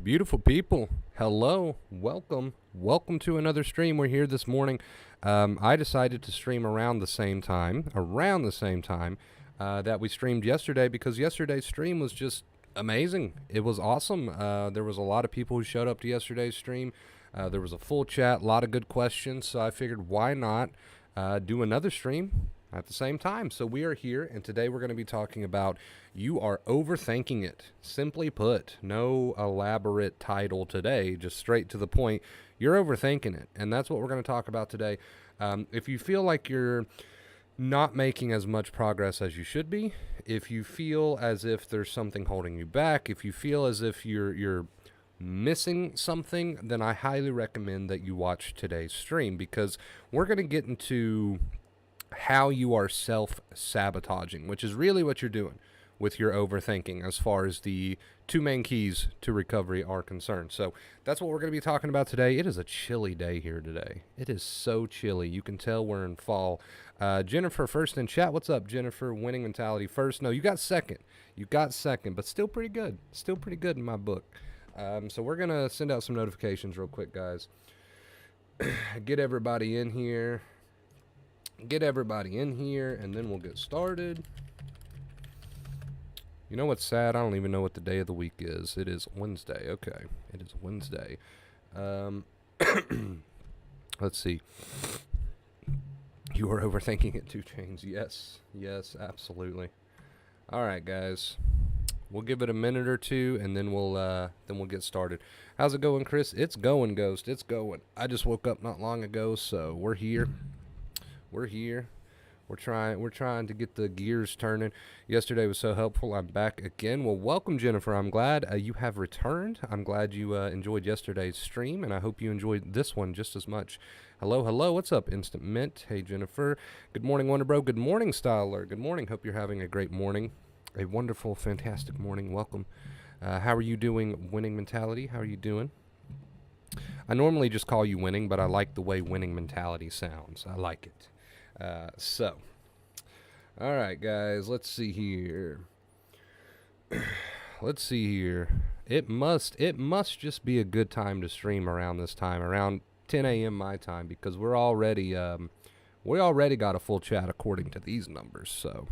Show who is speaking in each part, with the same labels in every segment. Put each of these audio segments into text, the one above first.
Speaker 1: Beautiful people, hello, welcome to another stream. We're here this morning. I decided to stream around the same time that we streamed yesterday because yesterday's stream was just amazing. It was awesome. There was a lot of people who showed up to yesterday's stream. There was a full chat, a lot of good questions, so I figured why not do another stream at the same time. So we are here, and today we're going to be talking about you are overthinking it. Simply put, no elaborate title today, just straight to the point. You're overthinking it, and that's what we're going to talk about today. If you feel like you're not making as much progress as you should be, if you feel as if there's something holding you back, if you feel as if you're missing something, then I highly recommend that you watch today's stream, because we're going to get into how you are self-sabotaging, which is really what you're doing with your overthinking as far as the two main keys to recovery are concerned. So that's what we're going to be talking about today. It is a chilly day here today. It is so chilly. You can tell we're in fall. Jennifer first in chat. What's up, Jennifer? Winning mentality first. No, you got second. But still pretty good. Still pretty good in my book. So we're going to send out some notifications real quick, guys. Get everybody in here. And then we'll get started. You know what's sad? I don't even know what the day of the week is. It is Wednesday. Okay, it is Wednesday. Let's see. You are overthinking it, 2 Chains. Yes, absolutely. All right, guys. We'll give it a minute or two, and then we'll get started. How's it going, Chris? It's going, Ghost. It's going. I just woke up not long ago, so we're here. We're trying to get the gears turning. Yesterday was so helpful. I'm back again. Well, welcome, Jennifer. I'm glad you have returned. I'm glad you enjoyed yesterday's stream, and I hope you enjoyed this one just as much. Hello. What's up, Instant Mint? Hey, Jennifer. Good morning, Wonder Bro. Good morning, Styler. Good morning. Hope you're having a great morning. A wonderful, fantastic morning. Welcome. How are you doing, Winning Mentality? How are you doing? I normally just call you Winning, but I like the way Winning Mentality sounds. I like it. All right, guys, let's see here. It must just be a good time to stream around this time, around 10 a.m. my time, because we already got a full chat according to these numbers. So,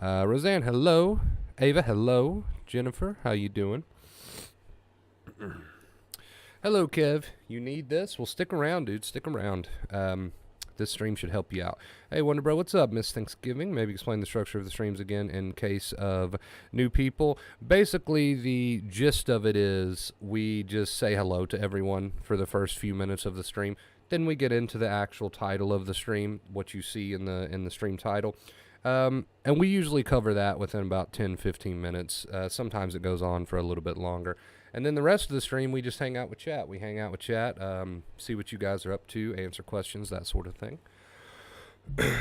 Speaker 1: Roseanne, hello. Ava, hello. Jennifer, how you doing? Hello, Kev. You need this? Well, stick around, dude. Stick around. This stream should help you out. Hey, Wonder Bro, what's up, Miss Thanksgiving? Maybe explain the structure of the streams again in case of new people. Basically, the gist of it is we just say hello to everyone for the first few minutes of the stream. Then we get into the actual title of the stream, what you see in the stream title. And we usually cover that within about 10-15 minutes. Sometimes it goes on for a little bit longer. And then the rest of the stream, we just hang out with chat. See what you guys are up to, answer questions, that sort of thing.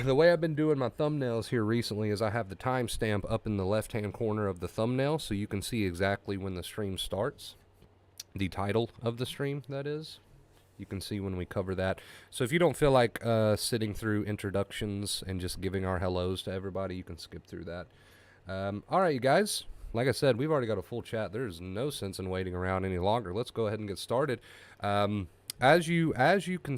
Speaker 1: The way I've been doing my thumbnails here recently is I have the timestamp up in the left-hand corner of the thumbnail, so you can see exactly when the stream starts. The title of the stream, that is. You can see when we cover that. So if you don't feel like sitting through introductions and just giving our hellos to everybody, you can skip through that. All right, you guys. Like I said, we've already got a full chat. There's no sense in waiting around any longer. Let's go ahead and get started. As you can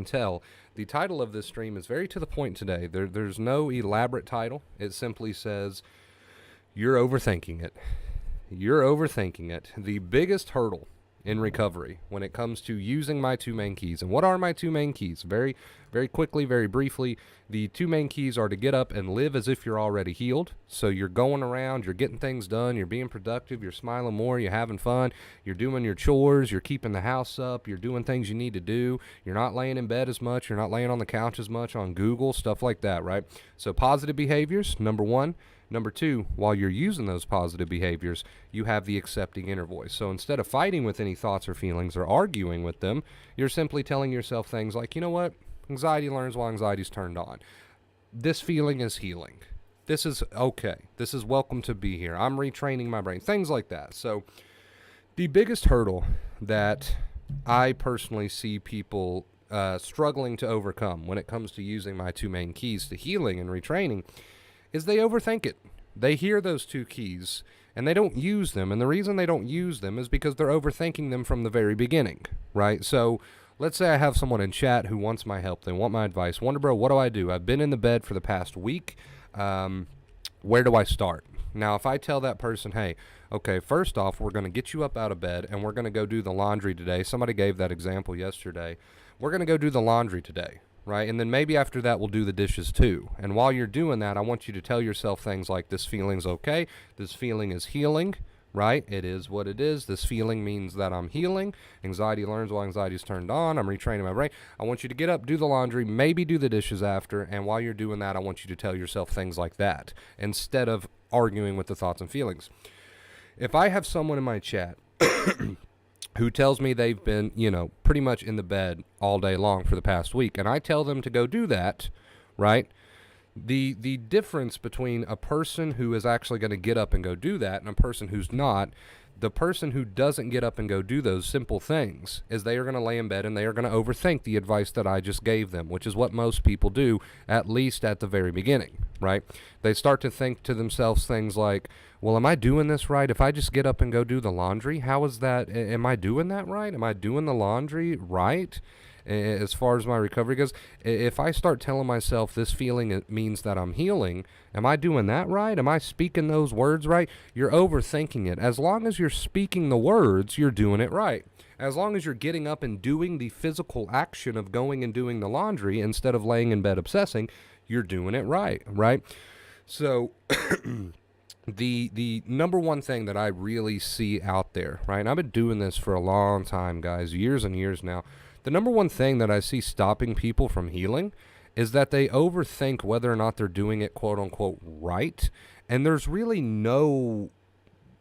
Speaker 1: tell, the title of this stream is very to the point today. There's no elaborate title. It simply says, you're overthinking it. You're overthinking it. The biggest hurdle in recovery when it comes to using my 2 main keys. And what are my 2 main keys? Very, very quickly, very briefly, the 2 main keys are to get up and live as if you're already healed. So you're going around, you're getting things done, you're being productive, you're smiling more, you're having fun, you're doing your chores, you're keeping the house up, you're doing things you need to do, you're not laying in bed as much, you're not laying on the couch as much on Google, stuff like that, right? So positive behaviors, number 1. Number 2, while you're using those positive behaviors, you have the accepting inner voice. So instead of fighting with any thoughts or feelings or arguing with them, you're simply telling yourself things like, you know what? Anxiety learns while anxiety's turned on. This feeling is healing. This is okay. This is welcome to be here. I'm retraining my brain. Things like that. So the biggest hurdle that I personally see people struggling to overcome when it comes to using my 2 main keys to healing and retraining is they overthink it. They hear those 2 keys and they don't use them. And the reason they don't use them is because they're overthinking them from the very beginning, right? So let's say I have someone in chat who wants my help. They want my advice. Wonder Bro, what do? I've been in the bed for the past week. Where do I start? Now, if I tell that person, hey, okay, first off, we're going to get you up out of bed and we're going to go do the laundry today. Somebody gave that example yesterday. We're going to go do the laundry today, right? And then maybe after that, we'll do the dishes too. And while you're doing that, I want you to tell yourself things like, this feeling's okay. This feeling is healing, right? It is what it is. This feeling means that I'm healing. Anxiety learns while anxiety is turned on. I'm retraining my brain. I want you to get up, do the laundry, maybe do the dishes after. And while you're doing that, I want you to tell yourself things like that instead of arguing with the thoughts and feelings. If I have someone in my chat who tells me they've been, pretty much in the bed all day long for the past week, and I tell them to go do that, right? The difference between a person who is actually going to get up and go do that and a person who's not, the person who doesn't get up and go do those simple things is they are going to lay in bed and they are going to overthink the advice that I just gave them, which is what most people do, at least at the very beginning, right? They start to think to themselves things like, well, am I doing this right? If I just get up and go do the laundry, how is that? Am I doing that right? Am I doing the laundry right? As far as my recovery goes, if I start telling myself this feeling, it means that I'm healing, am I doing that right? Am I speaking those words right? You're overthinking it. As long as you're speaking the words, you're doing it right. As long as you're getting up and doing the physical action of going and doing the laundry instead of laying in bed obsessing, you're doing it right, right? So the number one thing that I really see out there, right, and I've been doing this for a long time, guys, years and years now, the number one thing that I see stopping people from healing is that they overthink whether or not they're doing it, quote unquote, right. And there's really no,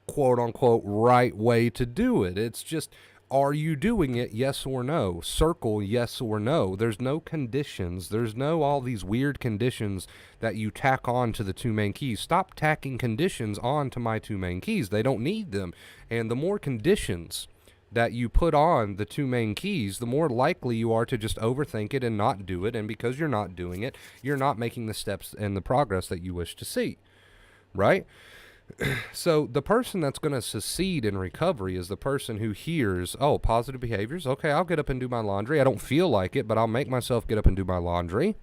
Speaker 1: quote unquote, right way to do it. It's just, are you doing it? Yes or no. Circle yes or no. There's no conditions. There's no all these weird conditions that you tack on to the two main keys. Stop tacking conditions on to my two main keys. They don't need them. And the more conditions that you put on the two main keys, the more likely you are to just overthink it and not do it. And because you're not doing it, you're not making the steps and the progress that you wish to see, right? So the person that's going to succeed in recovery is the person who hears, oh, positive behaviors. Okay, I'll get up and do my laundry. I don't feel like it, but I'll make myself get up and do my laundry.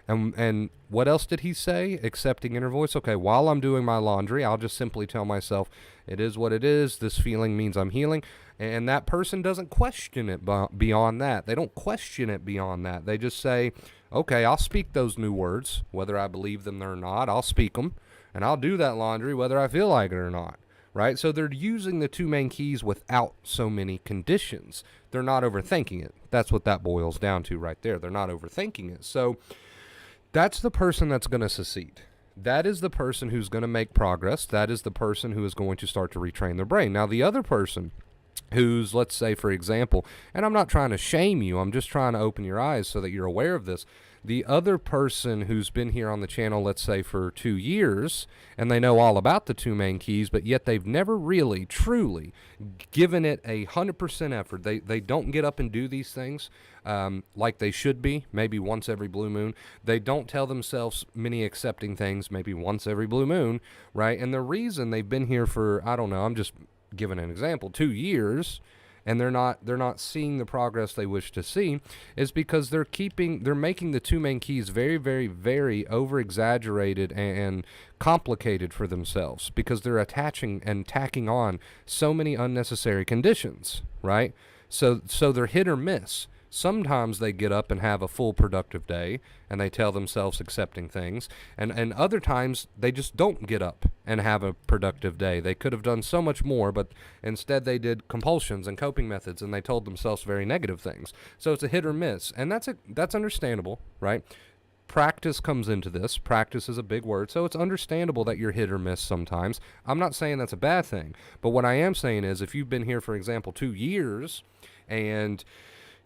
Speaker 1: And what else did he say? Accepting inner voice. Okay, while I'm doing my laundry, I'll just simply tell myself, it is what it is. This feeling means I'm healing. And that person doesn't question it beyond that. They don't question it beyond that. They just say, okay, I'll speak those new words, whether I believe them or not. I'll speak them, and I'll do that laundry whether I feel like it or not, right? So they're using the two main keys without so many conditions. They're not overthinking it. That's what that boils down to right there. They're not overthinking it. So that's the person that's going to succeed. That is the person who's going to make progress. That is the person who is going to start to retrain their brain. Now, the other person who's, let's say, for example, and I'm not trying to shame you, I'm just trying to open your eyes so that you're aware of this. The other person who's been here on the channel, let's say, for 2 years, and they know all about the two main keys, but yet they've never really, truly given it 100% effort. They don't get up and do these things like they should be, maybe once every blue moon. They don't tell themselves many accepting things, maybe once every blue moon, right? And the reason they've been here for, I don't know, I'm just giving an example, 2 years, and they're not seeing the progress they wish to see, is because they're making the two main keys very, very, very over exaggerated and complicated for themselves, because they're attaching and tacking on so many unnecessary conditions, right? So they're hit or miss. Sometimes they get up and have a full productive day and they tell themselves accepting things, and other times they just don't get up and have a productive day. They could have done so much more, but instead they did compulsions and coping methods and they told themselves very negative things. So it's a hit or miss, and that's understandable, right? Practice comes into this. Practice is a big word, so it's understandable that you're hit or miss sometimes. I'm not saying that's a bad thing, but what I am saying is if you've been here, for example, 2 years and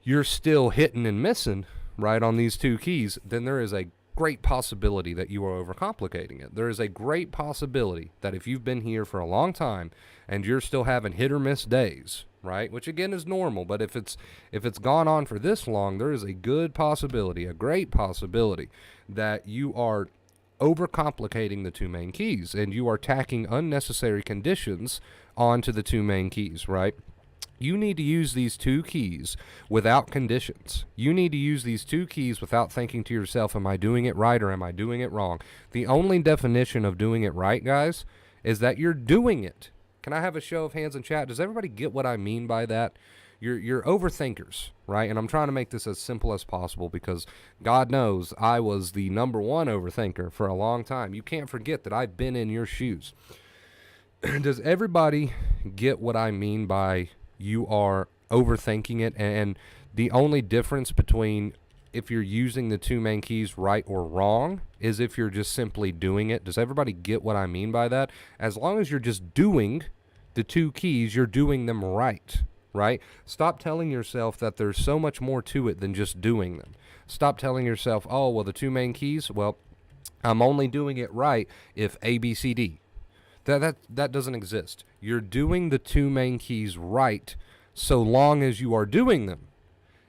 Speaker 1: you're still hitting and missing, right, on these two keys, then there is a great possibility that you are overcomplicating it. There is a great possibility that if you've been here for a long time and you're still having hit or miss days, right, which again is normal, but if it's gone on for this long, there is a good possibility, a great possibility, that you are overcomplicating the two main keys, and you are tacking unnecessary conditions onto the two main keys, right? You need to use these two keys without conditions. You need to use these two keys without thinking to yourself, am I doing it right or am I doing it wrong? The only definition of doing it right, guys, is that you're doing it. Can I have a show of hands in chat? Does everybody get what I mean by that? You're overthinkers, right? And I'm trying to make this as simple as possible because God knows I was the number one overthinker for a long time. You can't forget that I've been in your shoes. Does everybody get what I mean by you are overthinking it? And the only difference between if you're using the two main keys right or wrong is if you're just simply doing it. Does everybody get what I mean by that? As long as you're just doing the two keys, you're doing them right, right? Stop telling yourself that there's so much more to it than just doing them. Stop telling yourself, oh, well, the two main keys, well, I'm only doing it right if A, B, C, D. That doesn't exist. You're doing the two main keys right so long as you are doing them.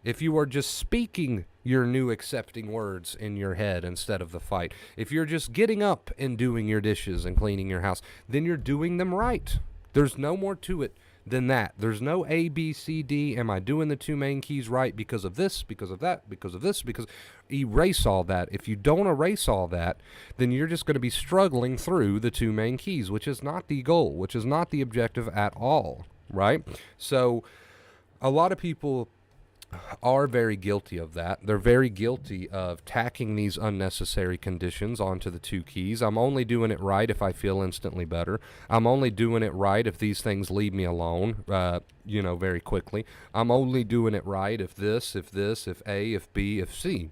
Speaker 1: If you are just speaking your new accepting words in your head instead of the fight, if you're just getting up and doing your dishes and cleaning your house, then you're doing them right. There's no more to it than that. There's no A, B, C, D. Am I doing the two main keys right because of this, because of that, because of this, because... Erase all that. If you don't erase all that, then you're just going to be struggling through the two main keys, which is not the goal, which is not the objective at all, right? So a lot of people are very guilty of that. They're very guilty of tacking these unnecessary conditions onto the two keys. I'm only doing it right if I feel instantly better. I'm only doing it right if these things leave me alone, very quickly. I'm only doing it right if this, if A, if B, if C.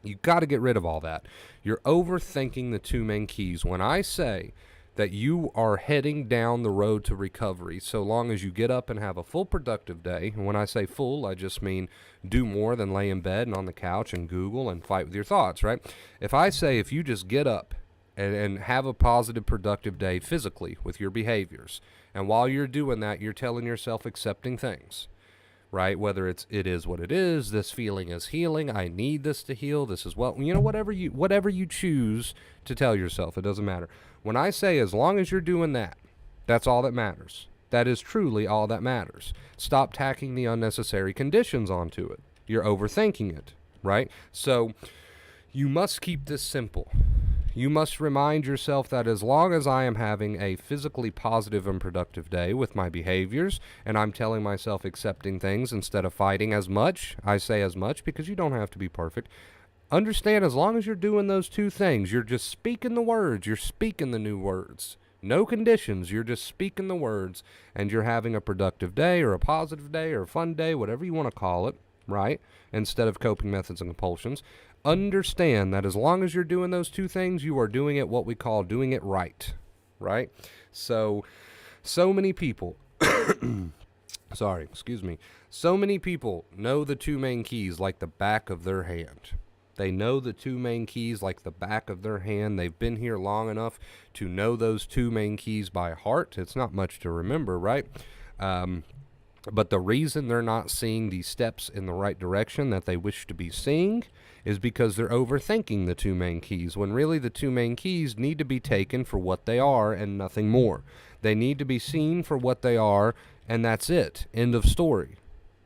Speaker 1: You got to get rid of all that. You're overthinking the two main keys. When I say that you are heading down the road to recovery, so long as you get up and have a full productive day, and when I say full, I just mean do more than lay in bed and on the couch and Google and fight with your thoughts, right? If I say if you just get up and have a positive, productive day physically with your behaviors, and while you're doing that, you're telling yourself accepting things, right? Whether it is what it is, this feeling is healing, I need this to heal, this is whatever you choose to tell yourself, it doesn't matter. When I say as long as you're doing that, that's all that matters. That is truly all that matters. Stop tacking the unnecessary conditions onto it. You're overthinking it, right? So you must keep this simple. You must remind yourself that as long as I am having a physically positive and productive day with my behaviors, and I'm telling myself accepting things instead of fighting as much, I say as much because you don't have to be perfect. Understand, as long as you're doing those two things, you're just speaking the words, you're speaking the new words. No conditions, you're just speaking the words, and you're having a productive day or a positive day or a fun day, whatever you want to call it, right? Instead of coping methods and compulsions. Understand that as long as you're doing those two things, you are doing it what we call doing it right, right? So many people, so many people know the two main keys like the back of their hand. They know the two main keys like the back of their hand. They've been here long enough to know those two main keys by heart. It's not much to remember, right? But the reason they're not seeing the steps in the right direction that they wish to be seeing is because they're overthinking the two main keys, when really the two main keys need to be taken for what they are and nothing more. They need to be seen for what they are, and that's it. End of story,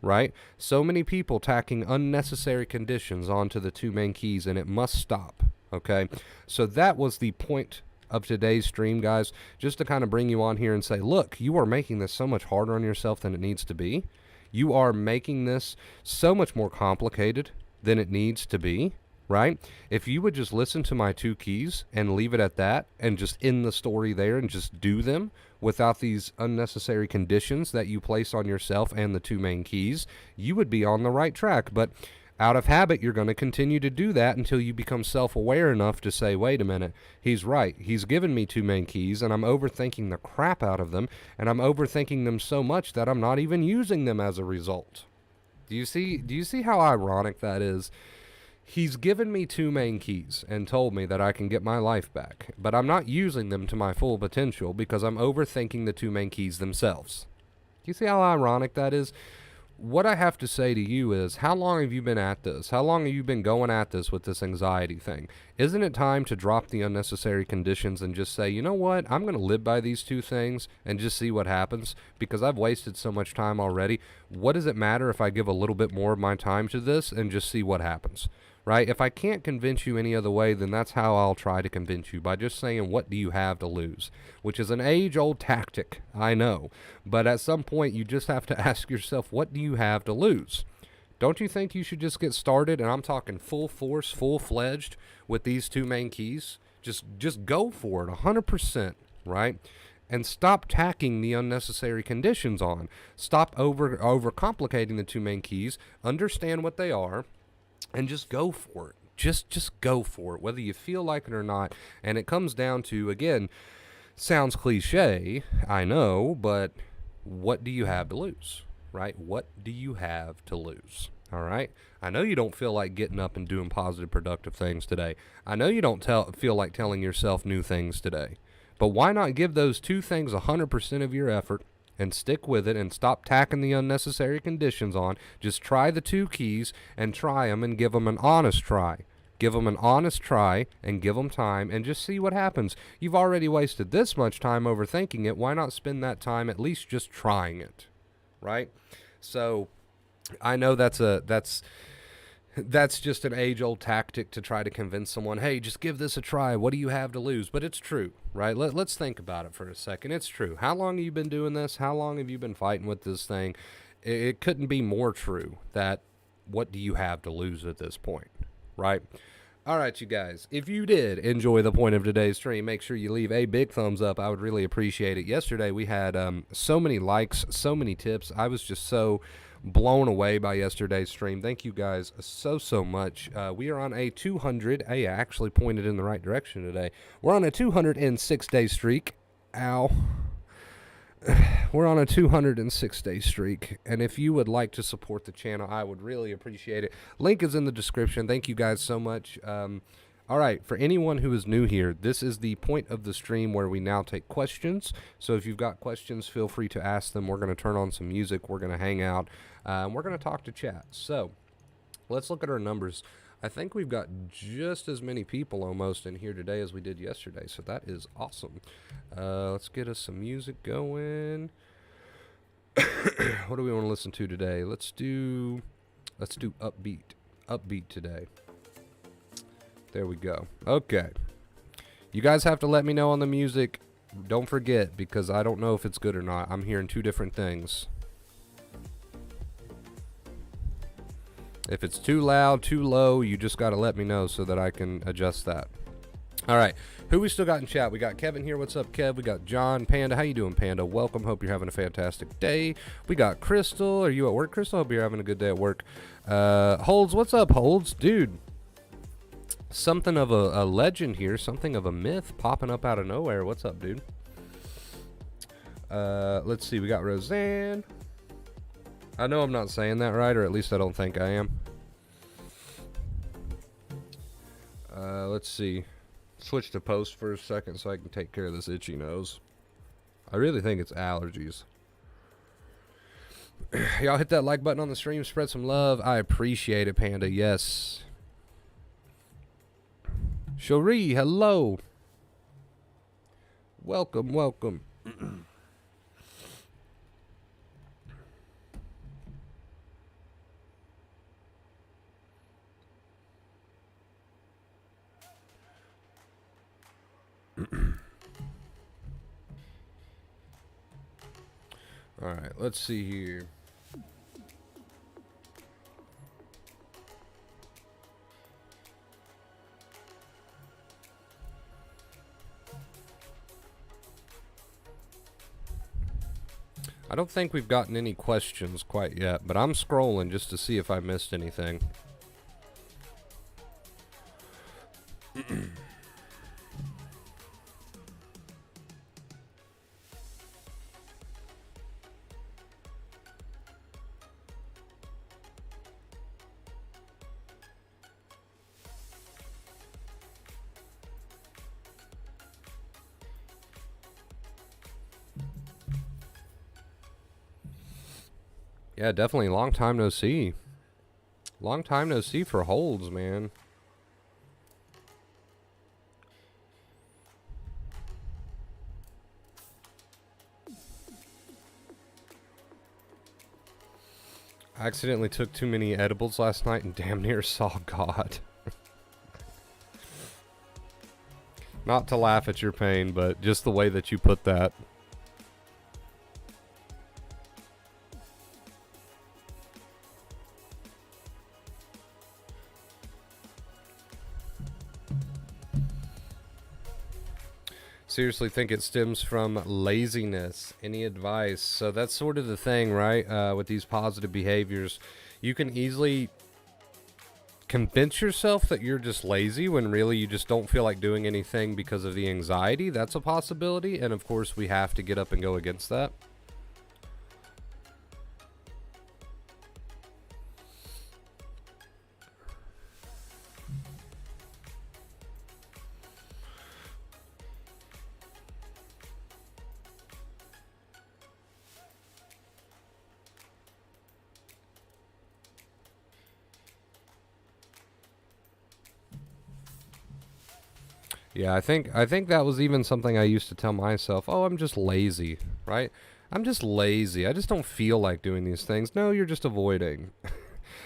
Speaker 1: right? So many people tacking unnecessary conditions onto the two main keys, and it must stop, okay? So that was the point of today's stream, guys, just to kind of bring you on here and say, look, you are making this so much harder on yourself than it needs to be. You are making this so much more complicated than it needs to be, right? If you would just listen to my two keys and leave it at that and just end the story there and just do them without these unnecessary conditions that you place on yourself and the two main keys, you would be on the right track. But out of habit, you're going to continue to do that until you become self-aware enough to say, wait a minute, he's right. He's given me two main keys, and I'm overthinking the crap out of them, and I'm overthinking them so much that I'm not even using them as a result. Do you see how ironic that is? He's given me two main keys and told me that I can get my life back, but I'm not using them to my full potential because I'm overthinking the two main keys themselves. Do you see how ironic that is? what I have to say to you is, how long have you been at this? How long have you been going at this with this anxiety thing? Isn't it time to drop the unnecessary conditions and just say, you know what, I'm going to live by these two things and just see what happens, because I've wasted so much time already. What does it matter if I give a little bit more of my time to this and just see what happens? Right? If I can't convince you any other way, then that's how I'll try to convince you, by just saying, what do you have to lose? Which is an age-old tactic, I know. But at some point, you just have to ask yourself, what do you have to lose? Don't you think you should just get started? And I'm talking full force, full-fledged with these two main keys. Just go for it, 100%, right? And stop tacking the unnecessary conditions on. Stop over complicating the two main keys. Understand what they are, and just go for it. Just go for it, whether you feel like it or not. And it comes down to, again, sounds cliche, I know, but what do you have to lose, right? What do you have to lose? All right? I know you don't feel like getting up and doing positive, productive things today. I know you don't feel like telling yourself new things today. But why not give those two things 100% of your effort and stick with it and stop tacking the unnecessary conditions on? Just try the two keys and try them and give them an honest try. Give them an honest try and give them time and just see what happens. You've already wasted this much time overthinking it. Why not spend that time at least just trying it, right? So I know that's just an age-old tactic to try to convince someone, hey, just give this a try. What do you have to lose? But it's true, right? Let's think about it for a second. It's true. How long have you been doing this? How long have you been fighting with this thing? It couldn't be more true that what do you have to lose at this point, right? All right, you guys, if you did enjoy the point of today's stream, make sure you leave a big thumbs up. I would really appreciate it. Yesterday, we had so many likes, so many tips. I was just so blown away by yesterday's stream. Thank you guys so much. We are on a 200. Hey, I actually pointed in the right direction today. We're on a 206-day streak. Ow. We're on a 206-day streak, and if you would like to support the channel, I would really appreciate it. Link is in the description. Thank you guys so much. All right, for anyone who is new here, this is the point of the stream where we now take questions. So if you've got questions, feel free to ask them. We're going to turn on some music. We're going to hang out. We're going to talk to chat. So let's look at our numbers. I think we've got just as many people almost in here today as we did yesterday, so that is awesome. Let's get us some music going. What do we want to listen to today? Let's do upbeat today. There we go. Okay. You guys have to let me know on the music. Don't forget, because I don't know if it's good or not. I'm hearing two different things. If it's too loud, too low, you just got to let me know so that I can adjust that. All right. Who we still got in chat? We got Kevin here. What's up, Kev? We got John. Panda. How you doing, Panda? Welcome. Hope you're having a fantastic day. We got Crystal. Are you at work, Crystal? Hope you're having a good day at work. Holds. What's up, Holds? Dude. Something of a legend here. Something of a myth popping up out of nowhere. What's up, dude? Let's see. We got Roseanne. I know I'm not saying that right, or at least I don't think I am. Let's see. Switch to post for a second so I can take care of this itchy nose. I really think it's allergies. Y'all hit that like button on the stream. Spread some love. I appreciate it, Panda. Yes. Cherie, hello. Welcome, welcome. All right, let's see here. I don't think we've gotten any questions quite yet, but I'm scrolling just to see if I missed anything. Yeah, definitely. Long time no see. Long time no see for holds, man. I accidentally took too many edibles last night and damn near saw God. Not to laugh at your pain, but just the way that you put that. Seriously think it stems from laziness. Any advice? So that's sort of the thing, right? With these positive behaviors, you can easily convince yourself that you're just lazy when really you just don't feel like doing anything because of the anxiety. That's a possibility. And of course, we have to get up and go against that. Yeah, I think that was even something I used to tell myself. Oh, I'm just lazy, right? I'm just lazy. I just don't feel like doing these things. No, you're just avoiding.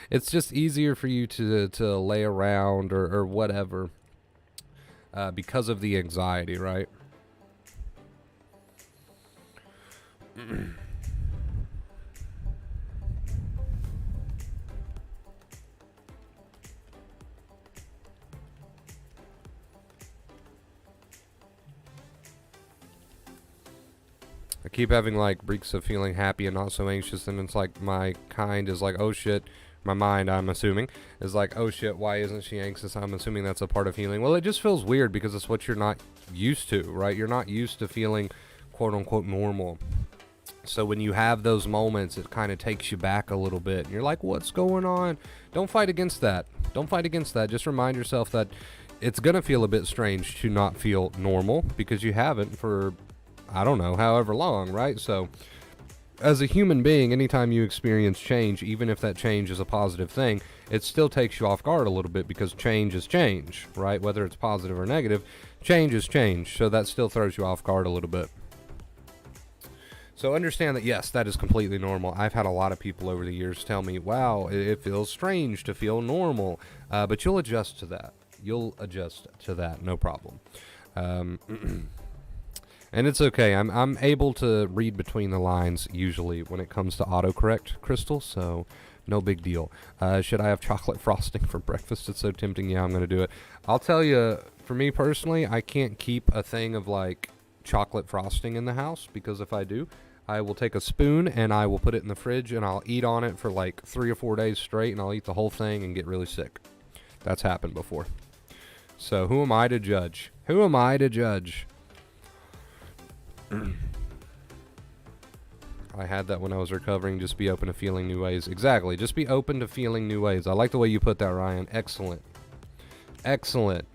Speaker 1: It's just easier for you to lay around or whatever because of the anxiety, right? I keep having like breaks of feeling happy and not so anxious, and it's like my kind is like, oh shit. My mind, I'm assuming, is like, oh shit, why isn't she anxious? I'm assuming that's a part of healing. Well, it just feels weird because it's what you're not used to, right? You're not used to feeling quote unquote normal. So when you have those moments, it kind of takes you back a little bit. And you're like, what's going on? Don't fight against that. Don't fight against that. Just remind yourself that it's going to feel a bit strange to not feel normal because you haven't for, I don't know, however long, right? So as a human being, anytime you experience change, even if that change is a positive thing, it still takes you off guard a little bit because change is change, right? Whether it's positive or negative, change is change. So that still throws you off guard a little bit. So understand that, yes, that is completely normal. I've had a lot of people over the years tell me, wow, it feels strange to feel normal. But you'll adjust to that. You'll adjust to that, no problem. And it's okay. I'm able to read between the lines usually when it comes to autocorrect, Crystal, so no big deal. Should I have chocolate frosting for breakfast? It's so tempting. Yeah, I'm going to do it. I'll tell you, for me personally, I can't keep a thing of like chocolate frosting in the house because if I do, I will take a spoon and I will put it in the fridge and I'll eat on it for like 3 or 4 days straight and I'll eat the whole thing and get really sick. That's happened before. So who am I to judge? Who am I to judge? I had that when I was recovering. Just be open to feeling new ways. Exactly. Just be open to feeling new ways. I like the way you put that, Ryan. Excellent. Excellent.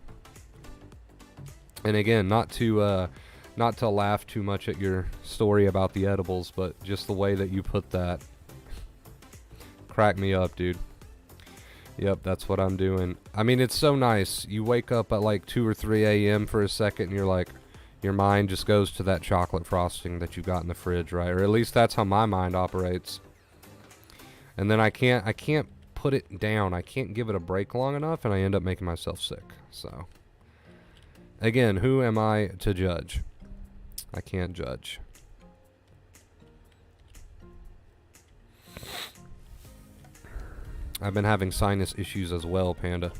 Speaker 1: And again, not to laugh too much at your story about the edibles, but just the way that you put that cracked me up, dude. Yep, that's what I'm doing. I mean, it's so nice. You wake up at like 2 or 3 a.m. for a second and you're like, your mind just goes to that chocolate frosting that you got in the fridge, right? Or at least that's how my mind operates. And then I can't put it down. I can't give it a break long enough, and I end up making myself sick. So, again, who am I to judge? I can't judge. I've been having sinus issues as well, Panda.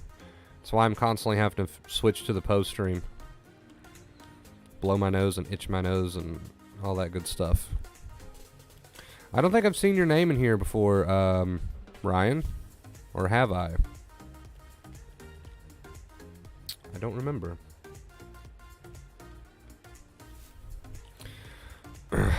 Speaker 1: That's why I'm constantly having to switch to the post stream. Blow my nose and itch my nose and all that good stuff. I don't think I've seen your name in here before, Ryan. Or have I? I don't remember.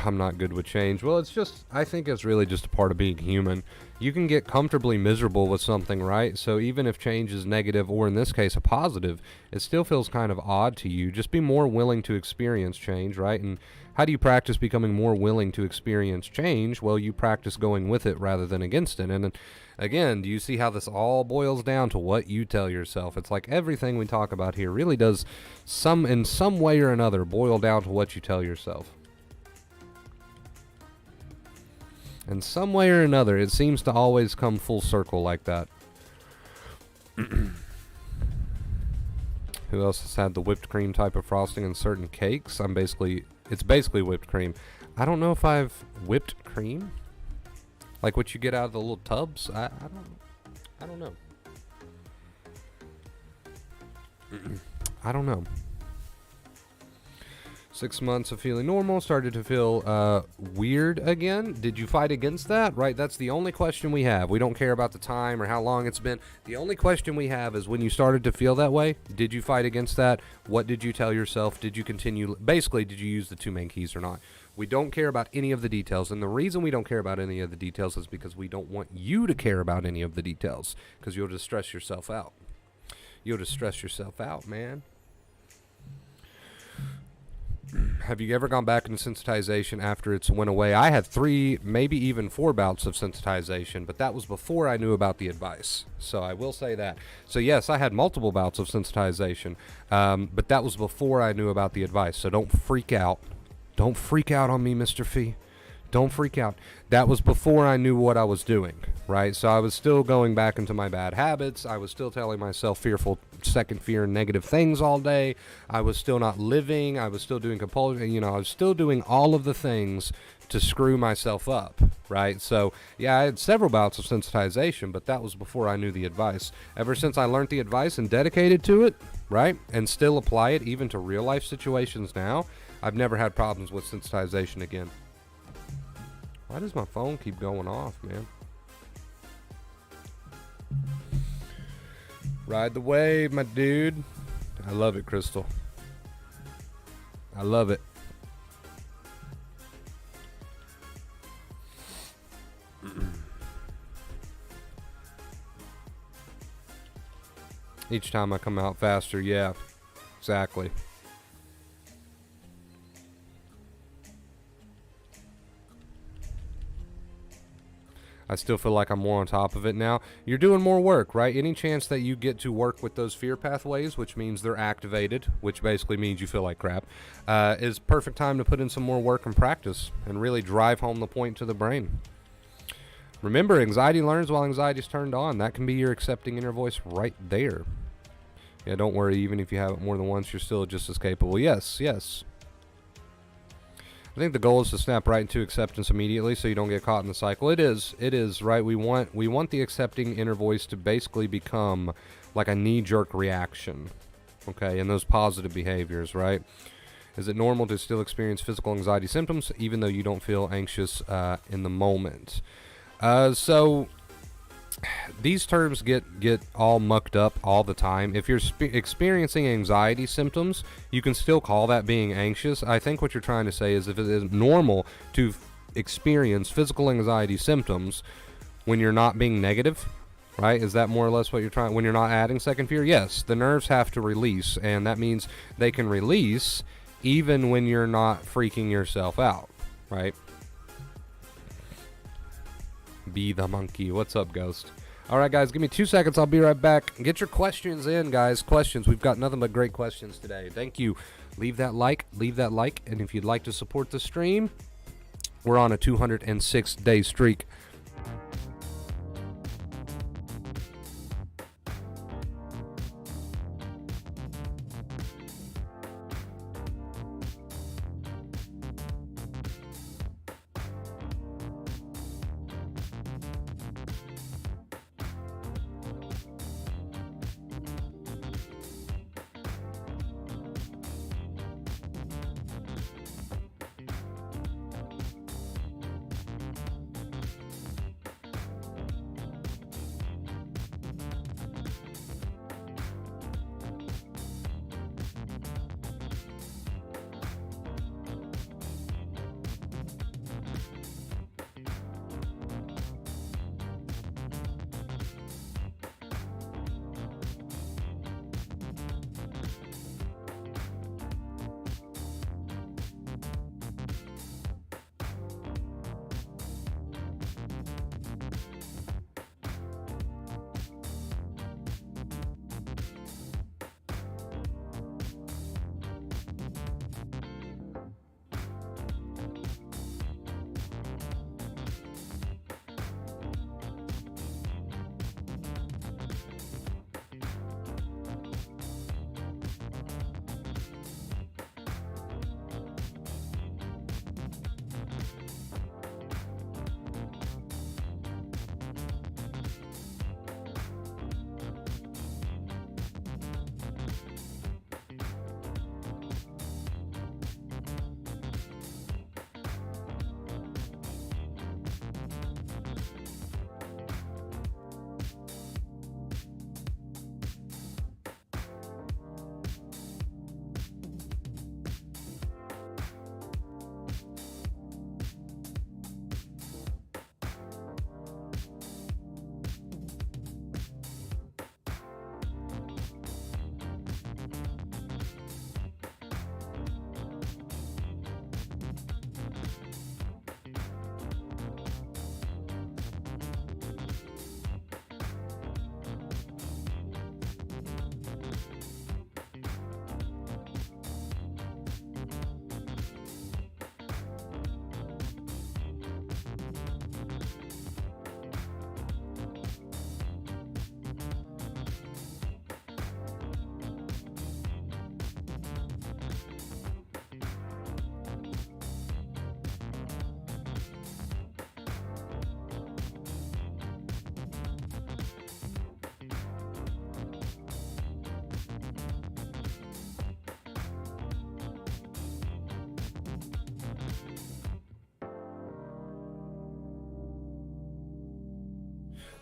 Speaker 1: I'm not good with change. Well, it's just, I think it's really just a part of being human. You can get comfortably miserable with something, right? So even if change is negative, or in this case, a positive, it still feels kind of odd to you. Just be more willing to experience change, right? And How do you practice becoming more willing to experience change? Well, you practice going with it rather than against it. And then, again, do you see how this all boils down to what you tell yourself? It's like everything we talk about here really does in some way or another boil down to what you tell yourself. In some way or another, it seems to always come full circle like that. Who else has had the whipped cream type of frosting in certain cakes? It's basically whipped cream. I don't know if I've whipped cream, like what you get out of the little tubs. I don't know. I don't know. 6 months of feeling normal, started to feel weird again. Did you fight against that? Right, that's the only question we have. We don't care about the time or how long it's been. The only question we have is when you started to feel that way, did you fight against that? What did you tell yourself? Did you continue? Basically, did you use the 2 main keys or not? We don't care about any of the details, and the reason we don't care about any of the details is because we don't want you to care about any of the details, because you'll just stress yourself out. You'll just stress yourself out, man. Have you ever gone back into sensitization after it's went away? I had 3, maybe even 4 bouts of sensitization, but that was before I knew about the advice. So I will say that. So yes, I had multiple bouts of sensitization, but that was before I knew about the advice. So don't freak out. Don't freak out on me, Mr. Fee. Don't freak out. That was before I knew what I was doing, right? So I was still going back into my bad habits. I was still telling myself fearful, second fear, negative things all day. I was still not living. I was still doing compulsion. I was still doing all of the things to screw myself up, right? So, yeah, I had several bouts of sensitization, but that was before I knew the advice. Ever since I learned the advice and dedicated to it, right, and still apply it even to real life situations now, I've never had problems with sensitization again. Why does my phone keep going off, man? Ride the wave, my dude. I love it, Crystal. I love it. Each time I come out faster, yeah, exactly. I still feel like I'm more on top of it now. You're doing more work, right? Any chance that you get to work with those fear pathways, which means they're activated, which basically means you feel like crap, is perfect time to put in some more work and practice and really drive home the point to the brain. Remember, anxiety learns while anxiety is turned on. That can be your accepting inner voice right there. Yeah, don't worry. Even if you have it more than once, you're still just as capable. Yes, yes. I think the goal is to snap right into acceptance immediately so you don't get caught in the cycle. It is, right? We want the accepting inner voice to basically become like a knee-jerk reaction, okay, and those positive behaviors, right? Is it normal to still experience physical anxiety symptoms even though you don't feel anxious in the moment? So these terms get all mucked up all the time. If you're experiencing anxiety symptoms, you can still call that being anxious. I think what you're trying to say is if it is normal to experience physical anxiety symptoms when you're not being negative, right? Is that more or less what you're trying? When you're not adding second fear? Yes, the nerves have to release, and that means they can release even when you're not freaking yourself out, right? Be the monkey. What's up, Ghost? All right, guys, give me 2 seconds. I'll be right back. Get your questions in, guys. Questions. We've got nothing but great questions today. Thank you. Leave that like. And if you'd like to support the stream, we're on a 206-day streak.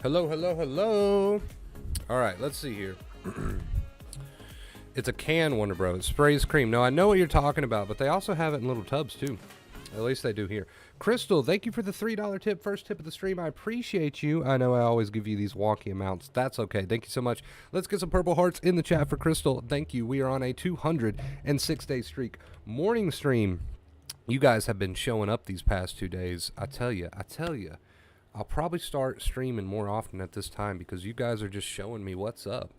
Speaker 1: Hello, hello, hello. All right, let's see here. It's a can, Wonder Bro. It sprays cream. No, I know what you're talking about, but they also have it in little tubs, too. At least they do here. Crystal, thank you for the $3 tip. First tip of the stream. I appreciate you. I know I always give you these wonky amounts. That's okay. Thank you so much. Let's get some purple hearts in the chat for Crystal. Thank you. We are on a 206-day streak. Morning stream. You guys have been showing up these past 2 days. I tell you. I'll probably start streaming more often at this time because you guys are just showing me what's up.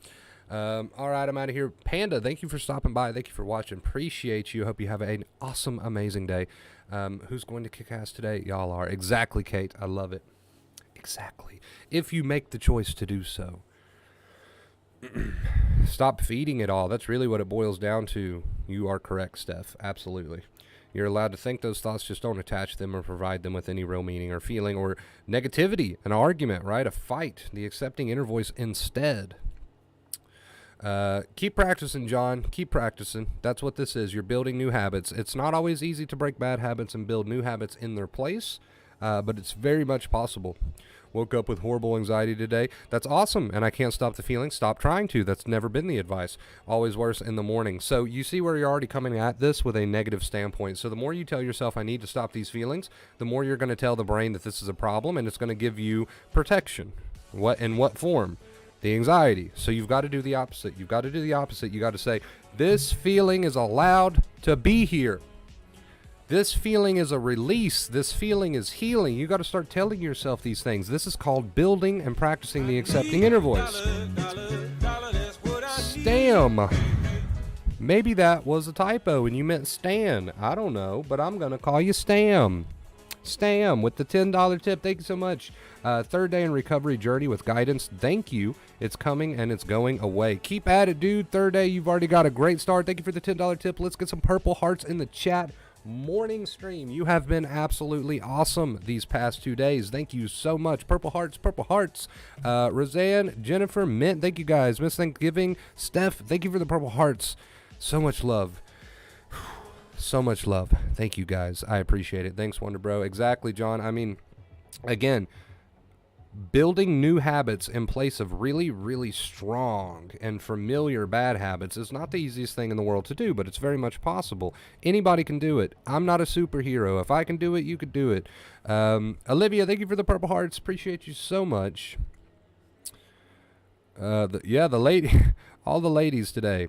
Speaker 1: All right, I'm out of here. Panda, thank you for stopping by. Thank you for watching. Appreciate you. Hope you have an awesome, amazing day. Who's going to kick ass today? Y'all are. Exactly, Kate. I love it. Exactly. If you make the choice to do so. Stop feeding it all. That's really what it boils down to. You are correct, Steph. Absolutely. You're allowed to think those thoughts, just don't attach them or provide them with any real meaning or feeling or negativity, an argument, right? A fight, the accepting inner voice instead. Keep practicing, John. Keep practicing. That's what this is. You're building new habits. It's not always easy to break bad habits and build new habits in their place, but it's very much possible. Woke up with horrible anxiety today. That's awesome, and I can't stop the feeling. Stop trying to. That's never been the advice. Always worse in the morning. So you see where you're already coming at this with a negative standpoint. So the more you tell yourself, I need to stop these feelings, the more you're going to tell the brain that this is a problem, and it's going to give you protection. In what form? The anxiety. So you've got to do the opposite. You've got to do the opposite. You got to say, this feeling is allowed to be here. This feeling is a release. This feeling is healing. You got to start telling yourself these things. This is called building and practicing the accepting inner voice. Stam. Maybe that was a typo and you meant Stan. I don't know, but I'm going to call you Stam. Stam with the $10 tip. Thank you so much. Third day in recovery journey with guidance. Thank you. It's coming and it's going away. Keep at it, dude. Third day. You've already got a great start. Thank you for the $10 tip. Let's get some purple hearts in the chat. Morning stream. You have been absolutely awesome these past 2 days. Thank you so much. Purple hearts, purple hearts. Roseanne, Jennifer, Mint. Thank you guys. Miss Thanksgiving. Steph, thank you for the purple hearts. So much love. So much love. Thank you guys. I appreciate it. Thanks, Wonder Bro. Exactly, John. I mean, again, building new habits in place of really, really strong and familiar bad habits is not the easiest thing in the world to do, but it's very much possible. Anybody can do it. I'm not a superhero. If I can do it, you could do it. Olivia, thank you for the purple hearts. Appreciate you so much. The lady, all the ladies today.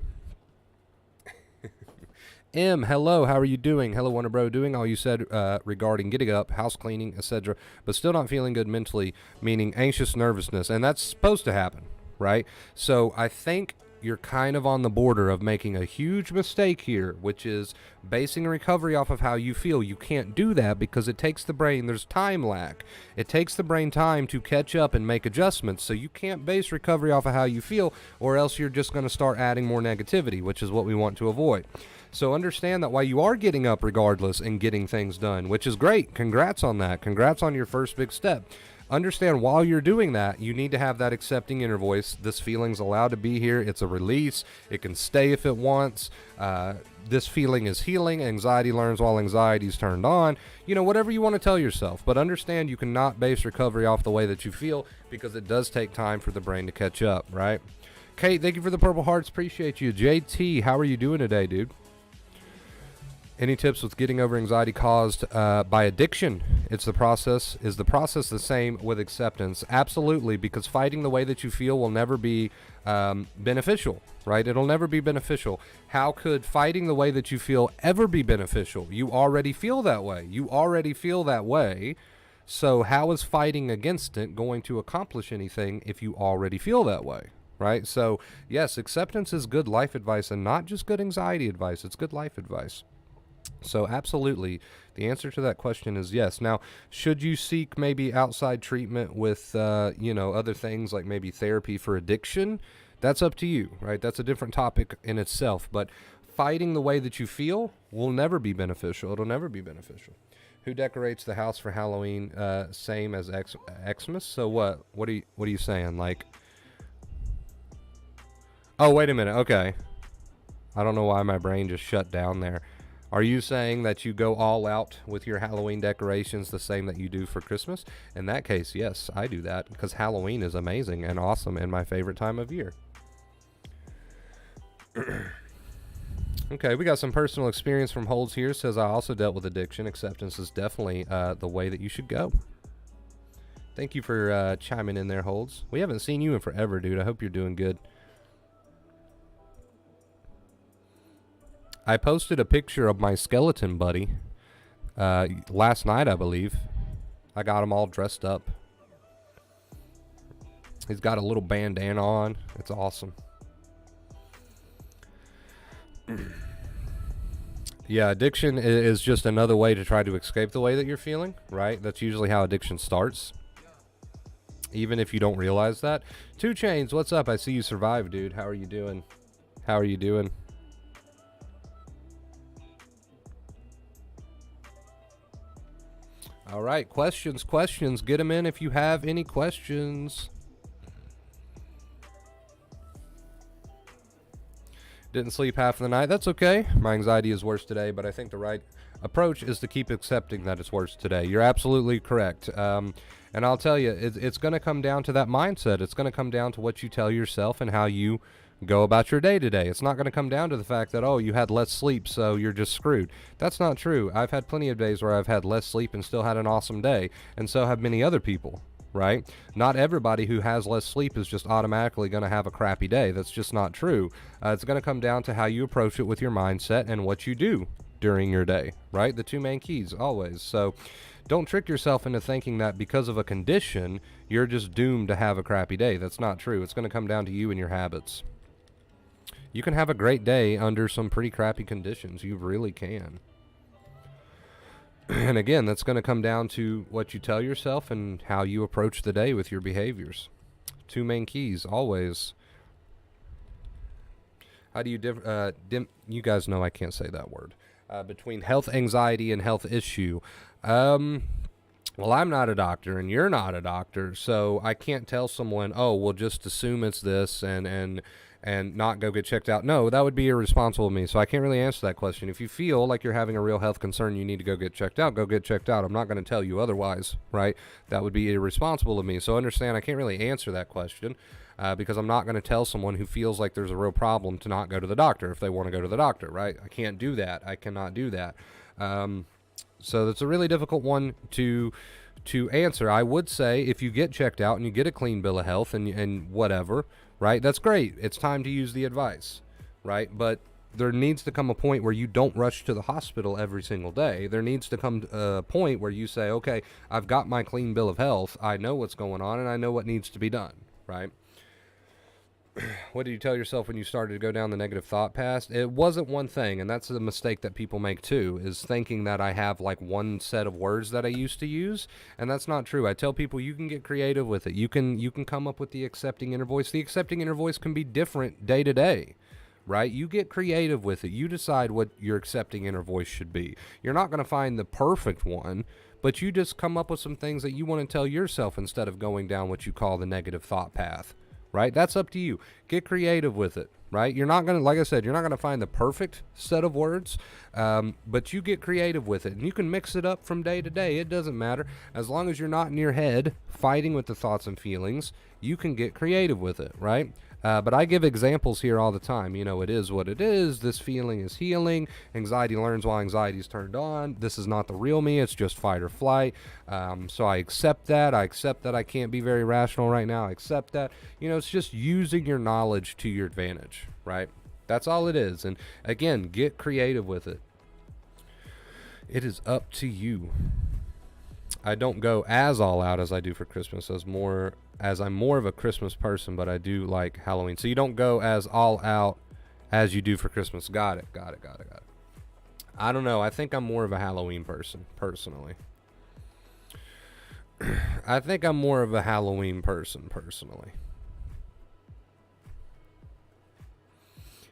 Speaker 1: M, hello, how are you doing? Hello, Wonder Bro, doing all you said regarding getting up, house cleaning, etc., but still not feeling good mentally, meaning anxious nervousness, and that's supposed to happen, right? So I think you're kind of on the border of making a huge mistake here, which is basing recovery off of how you feel. You can't do that because it takes the brain, there's time lag. It takes the brain time to catch up and make adjustments, so you can't base recovery off of how you feel, or else you're just going to start adding more negativity, which is what we want to avoid. So understand that while you are getting up regardless and getting things done, which is great, congrats on that, congrats on your first big step. Understand while you're doing that, you need to have that accepting inner voice. This feeling's allowed to be here. It's a release. It can stay if it wants. This feeling is healing. Anxiety learns while anxiety's turned on. You know, whatever you want to tell yourself. But understand you cannot base recovery off the way that you feel because it does take time for the brain to catch up, right? Kate, thank you for the purple hearts. Appreciate you. JT, how are you doing today, dude? Any tips with getting over anxiety caused by addiction? Is the process the same with acceptance? Absolutely, because fighting the way that you feel will never be beneficial, right? It'll never be beneficial. How could fighting the way that you feel ever be beneficial? You already feel that way. You already feel that way. So how is fighting against it going to accomplish anything if you already feel that way, right? So yes, acceptance is good life advice and not just good anxiety advice. It's good life advice. So absolutely, the answer to that question is yes. Now, should you seek maybe outside treatment with, other things like maybe therapy for addiction? That's up to you, right? That's a different topic in itself. But fighting the way that you feel will never be beneficial. It'll never be beneficial. Who decorates the house for Halloween? Same as Xmas. So what? What are you saying? Like? Oh, wait a minute. Okay. I don't know why my brain just shut down there. Are you saying that you go all out with your Halloween decorations the same that you do for Christmas? In that case, yes, I do that because Halloween is amazing and awesome and my favorite time of year. Okay, we got some personal experience from Holds here. Says, I also dealt with addiction. Acceptance is definitely the way that you should go. Thank you for chiming in there, Holds. We haven't seen you in forever, dude. I hope you're doing good. I posted a picture of my skeleton buddy last night, I believe. I got him all dressed up. He's got a little bandana on. It's awesome. Yeah, addiction is just another way to try to escape the way that you're feeling, right? That's usually how addiction starts, even if you don't realize that. 2 Chainz, what's up? I see you survived, dude. How are you doing? How are you doing? All right, questions. Get them in if you have any questions. Didn't sleep half of the night. That's okay. My anxiety is worse today, but I think the right approach is to keep accepting that it's worse today. You're absolutely correct. And I'll tell you, it's going to come down to that mindset. It's going to come down to what you tell yourself and how you go about your day today. It's not going to come down to the fact that, oh, you had less sleep, so you're just screwed. That's not true. I've had plenty of days where I've had less sleep and still had an awesome day, and so have many other people. Right? Not everybody who has less sleep is just automatically going to have a crappy day. That's just not true. It's going to come down to how you approach it with your mindset and what you do during your day, right? The 2 main keys, always. So don't trick yourself into thinking that because of a condition, you're just doomed to have a crappy day. That's not true. It's going to come down to you and your habits. You can have a great day under some pretty crappy conditions. You really can. And again, that's going to come down to what you tell yourself and how you approach the day with your behaviors. 2 main keys, always. How do you you guys know I can't say that word. Between health anxiety and health issue. Well, I'm not a doctor and you're not a doctor, so I can't tell someone, oh, well, just assume it's this and not go get checked out. No, that would be irresponsible of me, so I can't really answer that question. If you feel like you're having a real health concern, you need to go get checked out, go get checked out. I'm not going to tell you otherwise, right? That would be irresponsible of me. So understand I can't really answer that question because I'm not going to tell someone who feels like there's a real problem to not go to the doctor if they want to go to the doctor, right? I can't do that. I cannot do that. So that's a really difficult one to answer. I would say if you get checked out and you get a clean bill of health and whatever, right, that's great. It's time to use the advice, right? But there needs to come a point where you don't rush to the hospital every single day. There needs to come a point where you say, okay, I've got my clean bill of health. I know what's going on and I know what needs to be done, right? What did you tell yourself when you started to go down the negative thought path? It wasn't one thing, and that's the mistake that people make too, is thinking that I have like one set of words that I used to use, and that's not true. I tell people you can get creative with it. You can come up with the accepting inner voice. The accepting inner voice can be different day to day, right? You get creative with it. You decide what your accepting inner voice should be. You're not going to find the perfect one, but you just come up with some things that you want to tell yourself instead of going down what you call the negative thought path. Right? That's up to you. Get creative with it, right? You're not going to, like I said, you're not going to find the perfect set of words, but you get creative with it. And you can mix it up from day to day. It doesn't matter. As long as you're not in your head fighting with the thoughts and feelings, you can get creative with it, right? But I give examples here all the time. You know, it is what it is. This feeling is healing. Anxiety learns while anxiety is turned on. This is not the real me. It's just fight or flight. So I accept that. I accept that I can't be very rational right now. I accept that. You know, it's just using your knowledge to your advantage, right? That's all it is. And again, get creative with it. It is up to you. I don't go as all out as I do for Christmas, as I'm more of a Christmas person, but I do like Halloween. So you don't go as all out as you do for Christmas. Got it. I don't know. I think I'm more of a Halloween person, personally. I think I'm more of a Halloween person, personally.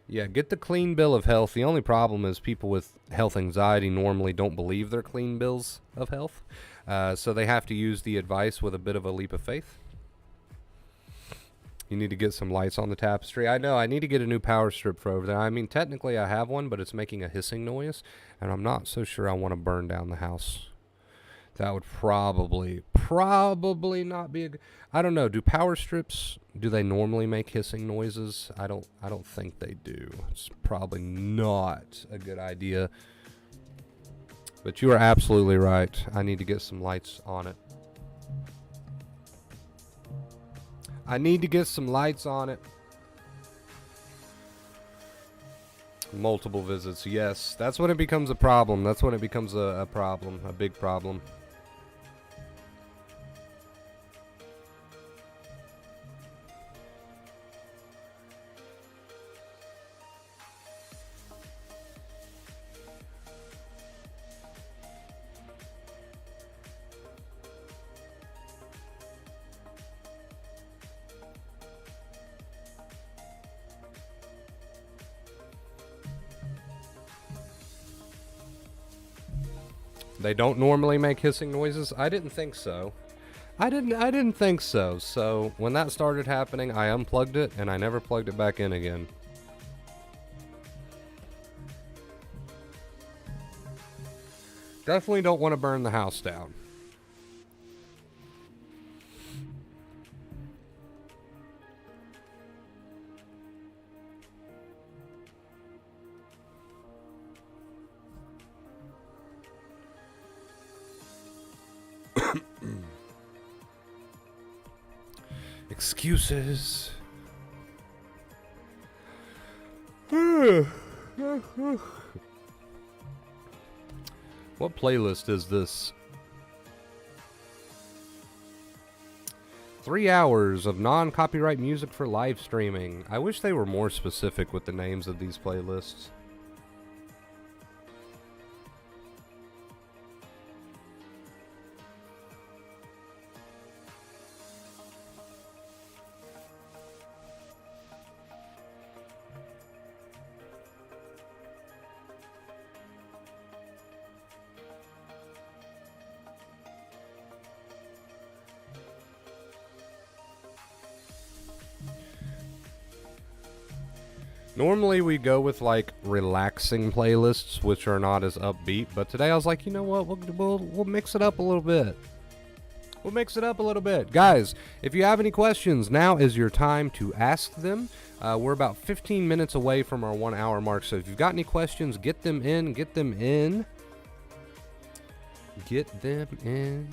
Speaker 1: Yeah, get the clean bill of health. The only problem is people with health anxiety normally don't believe they're clean bills of health. So they have to use the advice with a bit of a leap of faith. You need to get some lights on the tapestry. I know, I need to get a new power strip for over there. I mean, technically I have one, but it's making a hissing noise, and I'm not so sure I want to burn down the house. That would probably not be I don't know. Do power strips, do they normally make hissing noises? I don't think they do. It's probably not a good idea. But you are absolutely right. I need to get some lights on it. I need to get some lights on it. Multiple visits, yes. That's when it becomes a problem. That's when it becomes a problem, a big problem. They don't normally make hissing noises? I didn't think so. I didn't think so. So when that started happening, I unplugged it and I never plugged it back in again. Definitely don't want to burn the house down. Excuses. What playlist is this? 3 hours of non-copyright music for live streaming. I wish they were more specific with the names of these playlists. Normally we go with like relaxing playlists, which are not as upbeat. But today I was like, you know what? We'll mix it up a little bit. We'll mix it up a little bit, guys. If you have any questions, now is your time to ask them. We're about 15 minutes away from our 1 hour mark, so if you've got any questions, get them in. Get them in. Get them in.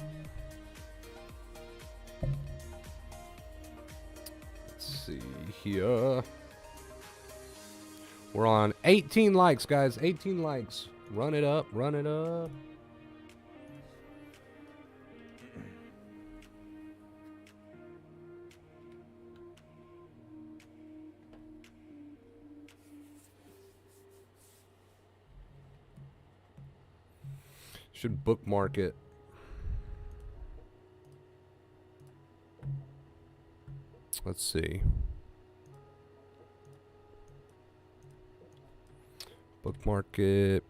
Speaker 1: Let's see here. We're on 18 likes, guys. 18 likes. Run it up. Run it up. Should bookmark it. Let's see. Bookmark it.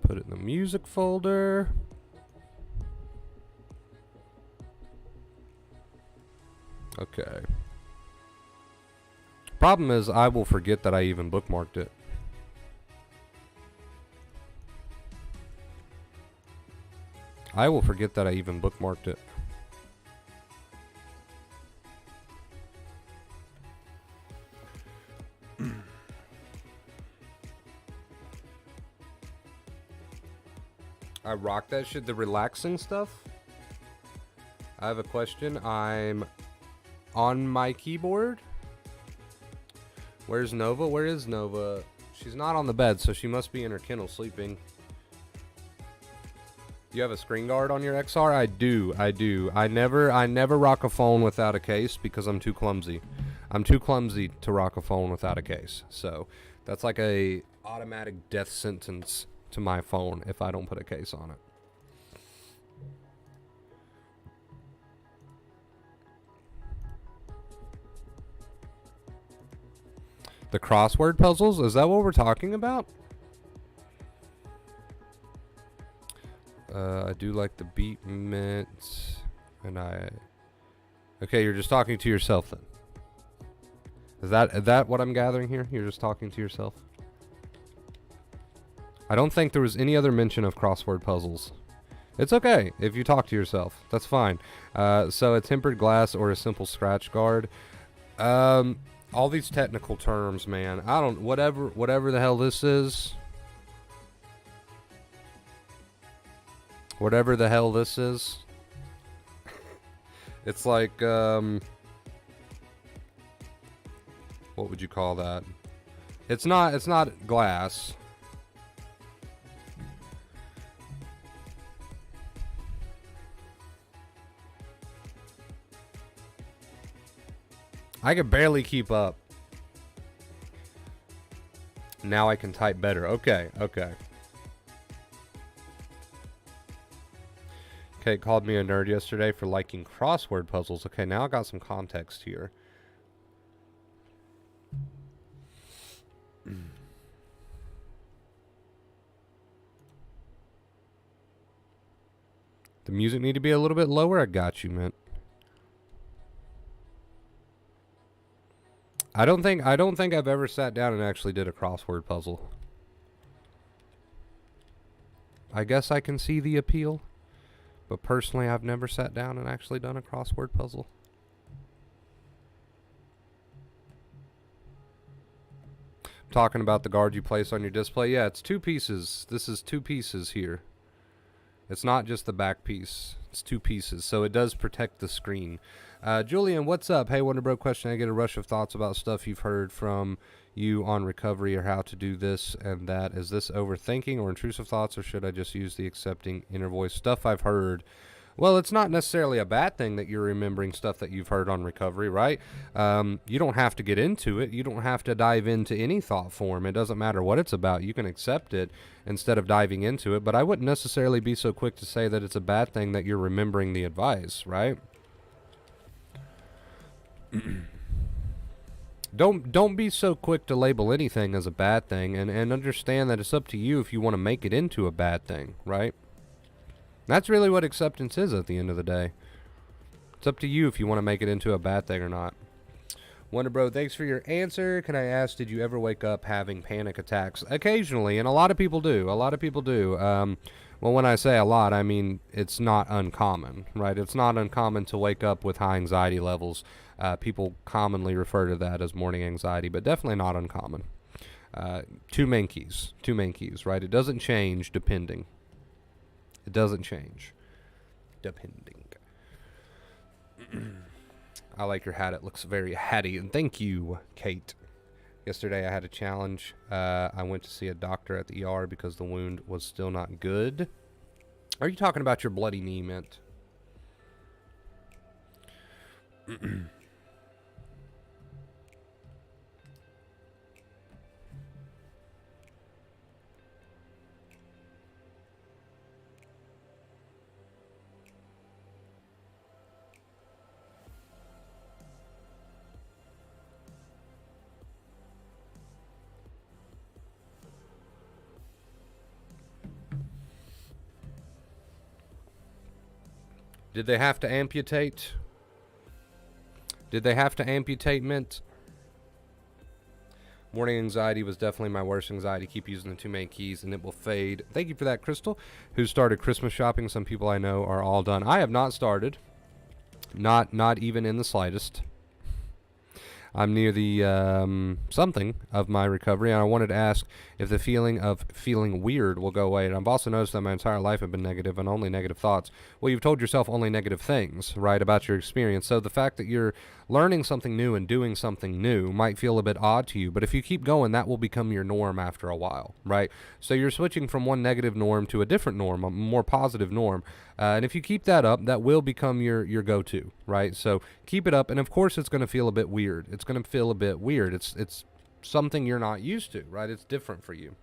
Speaker 1: Put it in the music folder. Okay. Problem is, I will forget that I even bookmarked it. I will forget that I even bookmarked it. I rock that shit. The relaxing stuff. I have a question. I'm on my keyboard. Where's Nova? Where is Nova? She's not on the bed, so she must be in her kennel sleeping. Do you have a screen guard on your XR? I do. I never rock a phone without a case because I'm too clumsy. I'm too clumsy to rock a phone without a case. So that's like a automatic death sentence to my phone if I don't put a case on it. The crossword puzzles? Is that what we're talking about? I do like the beat mint, and Okay, you're just talking to yourself then. Is that what I'm gathering here? You're just talking to yourself? I don't think there was any other mention of crossword puzzles. It's okay if you talk to yourself. That's fine. So a tempered glass or a simple scratch guard. All these technical terms, man. I don't... Whatever the hell this is. Whatever the hell this is. It's like, what would you call that? It's not glass. I could barely keep up. Now I can type better. Okay. Kate called me a nerd yesterday for liking crossword puzzles. Okay, now I got some context here. The music need to be a little bit lower. I got you, man. I don't think I've ever sat down and actually did a crossword puzzle. I guess I can see the appeal, but personally I've never sat down and actually done a crossword puzzle. Talking about the guard you place on your display. Yeah, it's 2 pieces. This is 2 pieces here. It's not just the back piece. It's 2 pieces, so it does protect the screen. Julian, what's up? Hey, Wonder Bro, question. I get a rush of thoughts about stuff you've heard from you on recovery or how to do this and that. Is this overthinking or intrusive thoughts, or should I just use the accepting inner voice? Stuff I've heard. Well, it's not necessarily a bad thing that you're remembering stuff that you've heard on recovery, right? You don't have to get into it. You don't have to dive into any thought form. It doesn't matter what it's about. You can accept it instead of diving into it. But I wouldn't necessarily be so quick to say that it's a bad thing that you're remembering the advice, right? Don't be so quick to label anything as a bad thing, and understand that it's up to you if you want to make it into a bad thing, right? That's really what acceptance is at the end of the day. It's up to you if you want to make it into a bad thing or not. Wonder Bro, thanks for your answer. Can I ask, did you ever wake up having panic attacks? Occasionally, and a lot of people do. Well, when I say a lot, I mean it's not uncommon, right? It's not uncommon to wake up with high anxiety levels. People commonly refer to that as morning anxiety, but definitely not uncommon. 2 main keys, right? It doesn't change depending. It doesn't change depending. I like your hat. It looks very hatty. And thank you, Kate. Yesterday I had a challenge. I went to see a doctor at the ER because the wound was still not good. Are you talking about your bloody knee, Mint? Did they have to amputate? Did they have to amputate, Mint? Morning anxiety was definitely my worst anxiety. Keep using the 2 main keys and it will fade. Thank you for that, Crystal. Who started Christmas shopping? Some people I know are all done. I have not started. Not even in the slightest. I'm near the something of my recovery, and I wanted to ask if the feeling of feeling weird will go away. And I've also noticed that my entire life have been negative and only negative thoughts. Well, you've told yourself only negative things, right, about your experience. So the fact that you're learning something new and doing something new might feel a bit odd to you, but if you keep going, that will become your norm after a while, right? So you're switching from one negative norm to a different norm, a more positive norm. And if you keep that up, that will become your go-to, right? So keep it up, and of course it's going to feel a bit weird. It's going to feel a bit weird. It's something you're not used to, right? It's different for you.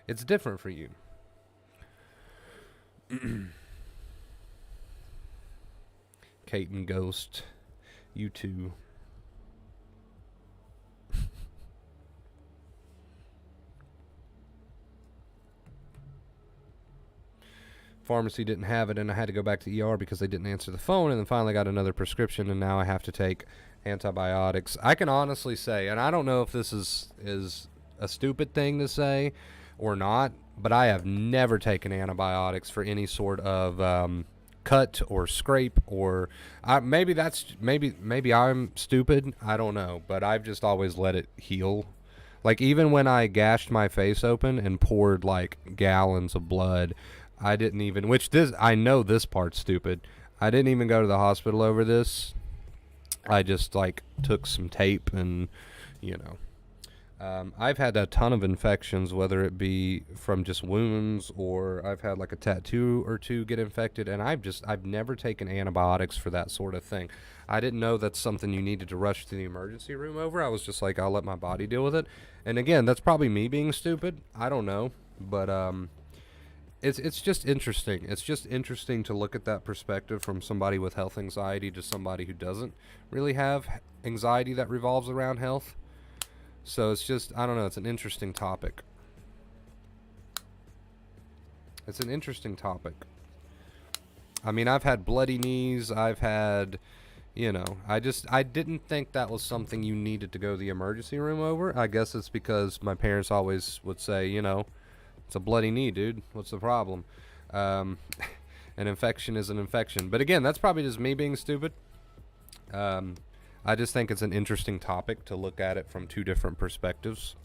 Speaker 1: It's different for you. Kate and Ghost, you too. pharmacy didn't have it, and I had to go back to the ER because they didn't answer the phone, and then finally got another prescription, and now I have to take antibiotics. I can honestly say, and I don't know if this is a stupid thing to say or not, but I have never taken antibiotics for any sort of cut or scrape, or maybe I'm stupid. I don't know, but I've just always let it heal. Like, even when I gashed my face open and poured like gallons of blood, I didn't even, I know this part's stupid. I didn't even go to the hospital over this. I just like took some tape and, I've had a ton of infections, whether it be from just wounds or I've had like a tattoo or two get infected, and I've never taken antibiotics for that sort of thing. I didn't know that's something you needed to rush to the emergency room over. I was just like, I'll let my body deal with it. And again, that's probably me being stupid. I don't know, but it's just interesting. It's just interesting to look at that perspective from somebody with health anxiety to somebody who doesn't really have anxiety that revolves around health. So it's just, I don't know, it's an interesting topic. It's an interesting topic. I mean, I've had bloody knees, I've had, I didn't think that was something you needed to go to the emergency room over. I guess it's because my parents always would say, it's a bloody knee, dude. What's the problem? An infection is an infection. But again, that's probably just me being stupid. I just think it's an interesting topic to look at it from two different perspectives.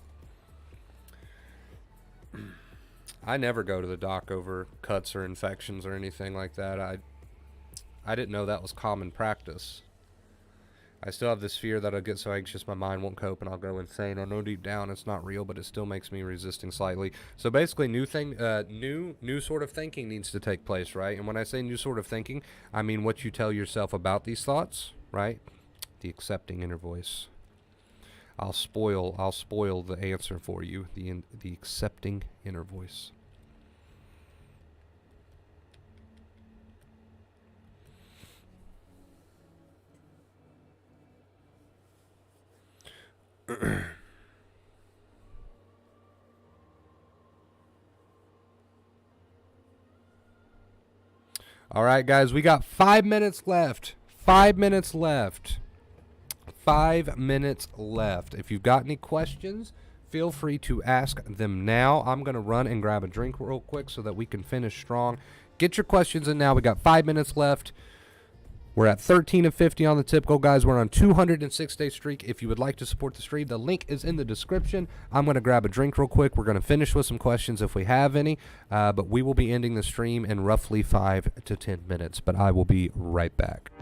Speaker 1: I never go to the doc over cuts or infections or anything like that. I didn't know that was common practice. I still have this fear that I'll get so anxious my mind won't cope and I'll go insane. I know deep down it's not real, but it still makes me resisting slightly. So basically, new sort of thinking needs to take place, right? And when I say new sort of thinking, I mean what you tell yourself about these thoughts, right? The accepting inner voice. I'll spoil the answer for you. The accepting inner voice. All right, guys, we got 5 minutes left. 5 minutes left. 5 minutes left. If you've got any questions, feel free to ask them now. I'm going to run and grab a drink real quick so that we can finish strong. Get your questions in now. We got 5 minutes left. We're at 13 of 50 on the tip goal, guys. We're on 206-day streak. If you would like to support the stream, the link is in the description. I'm going to grab a drink real quick. We're going to finish with some questions if we have any, but we will be ending the stream in roughly 5 to 10 minutes, but I will be right back.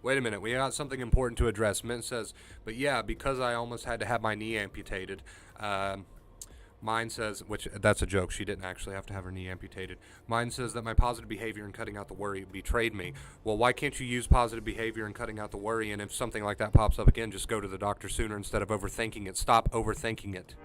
Speaker 1: Wait a minute, we got something important to address. Mint says, but yeah, because I almost had to have my knee amputated. Mine says, which that's a joke, she didn't actually have to have her knee amputated. Mine says that my positive behavior in cutting out the worry betrayed me. Well, why can't you use positive behavior in cutting out the worry, and if something like that pops up again, just go to the doctor sooner instead of overthinking it. Stop overthinking it.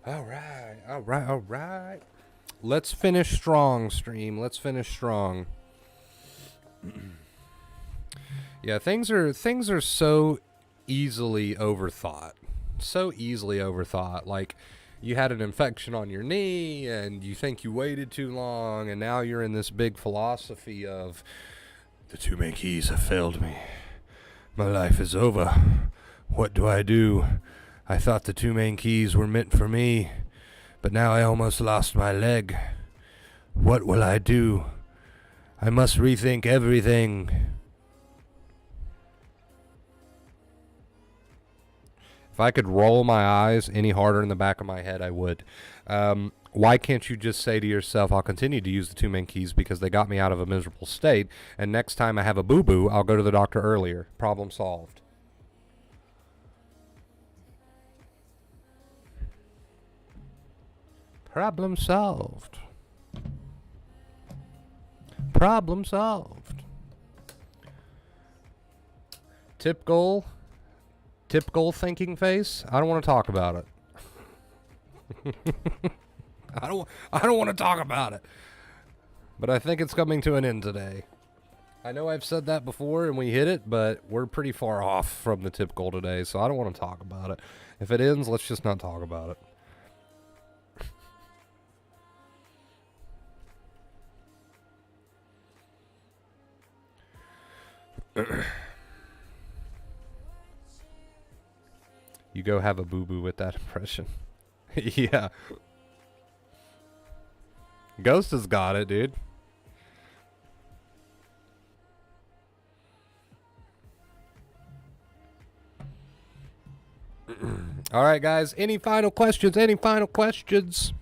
Speaker 1: All right, all right, all right. Let's finish strong, stream. Let's finish strong. Yeah, things are so easily overthought. So easily overthought. Like you had an infection on your knee and you think you waited too long and now you're in this big philosophy of the two main keys have failed me. My life is over. What do I do? I thought the two main keys were meant for me, but now I almost lost my leg. What will I do? I must rethink everything. If I could roll my eyes any harder in the back of my head, I would. Why can't you just say to yourself, I'll continue to use the two main keys because they got me out of a miserable state, and next time I have a boo-boo, I'll go to the doctor earlier. Problem solved. Problem solved. Problem solved. Tip goal thinking face. I don't want to talk about it. I don't want to talk about it. But I think it's coming to an end today. I know I've said that before and we hit it, but we're pretty far off from the tip goal today, so I don't want to talk about it. If it ends, let's just not talk about it. You go have a boo-boo with that impression. Yeah. Ghost has got it, dude. All right, guys. Any final questions? Any final questions?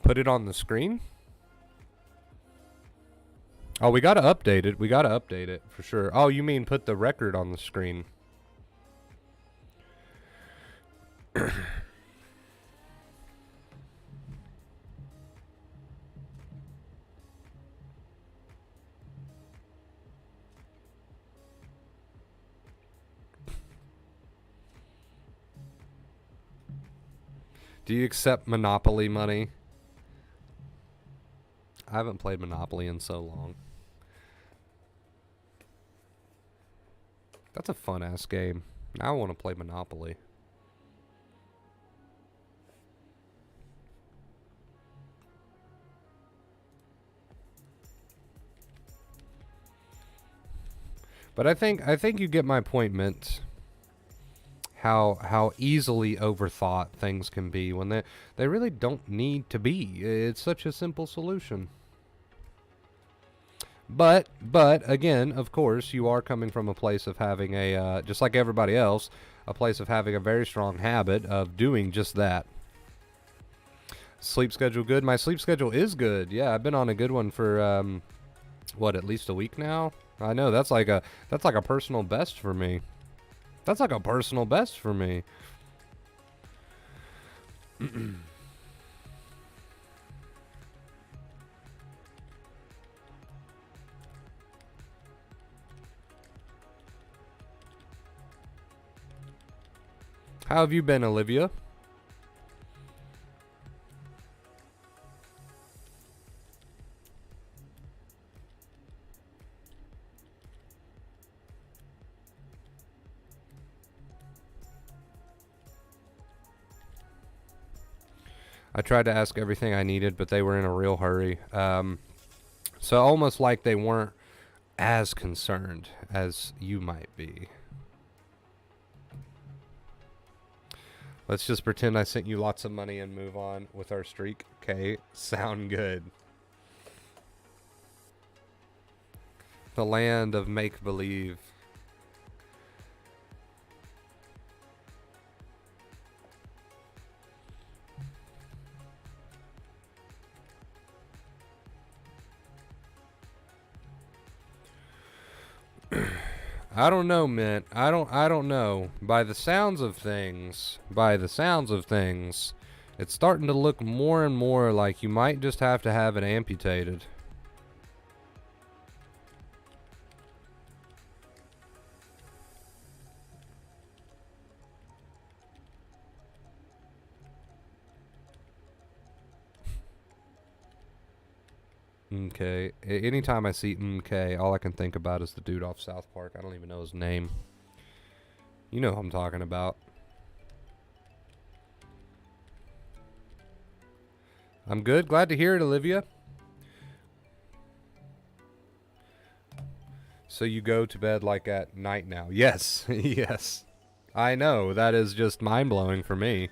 Speaker 1: Put it on the screen? Oh, we gotta update it. We gotta update it for sure. Oh, you mean put the record on the screen? Do you accept Monopoly money? I haven't played Monopoly in so long. That's a fun-ass game. Now I want to play Monopoly. But I think you get my point, Mint. How easily overthought things can be when they really don't need to be. It's such a simple solution. But again, of course, you are coming from a place of having a just like everybody else, a place of having a very strong habit of doing just that. Sleep schedule good? My sleep schedule is good. Yeah, I've been on a good one for what, at least a week now? I know that's like a personal best for me. That's like a personal best for me. How have you been, Olivia? I tried to ask everything I needed, but they were in a real hurry. So almost like they weren't as concerned as you might be. Let's just pretend I sent you lots of money and move on with our streak. Okay, sound good. The land of make-believe. I don't know, Mint. I don't know. By the sounds of things, It's starting to look more and more like you might just have to have it amputated. Okay. Anytime I see MK, all I can think about is the dude off South Park. I don't even know his name. You know who I'm talking about. I'm good. Glad to hear it, Olivia. So you go to bed like at night now? Yes. Yes. I know. That is just mind-blowing for me.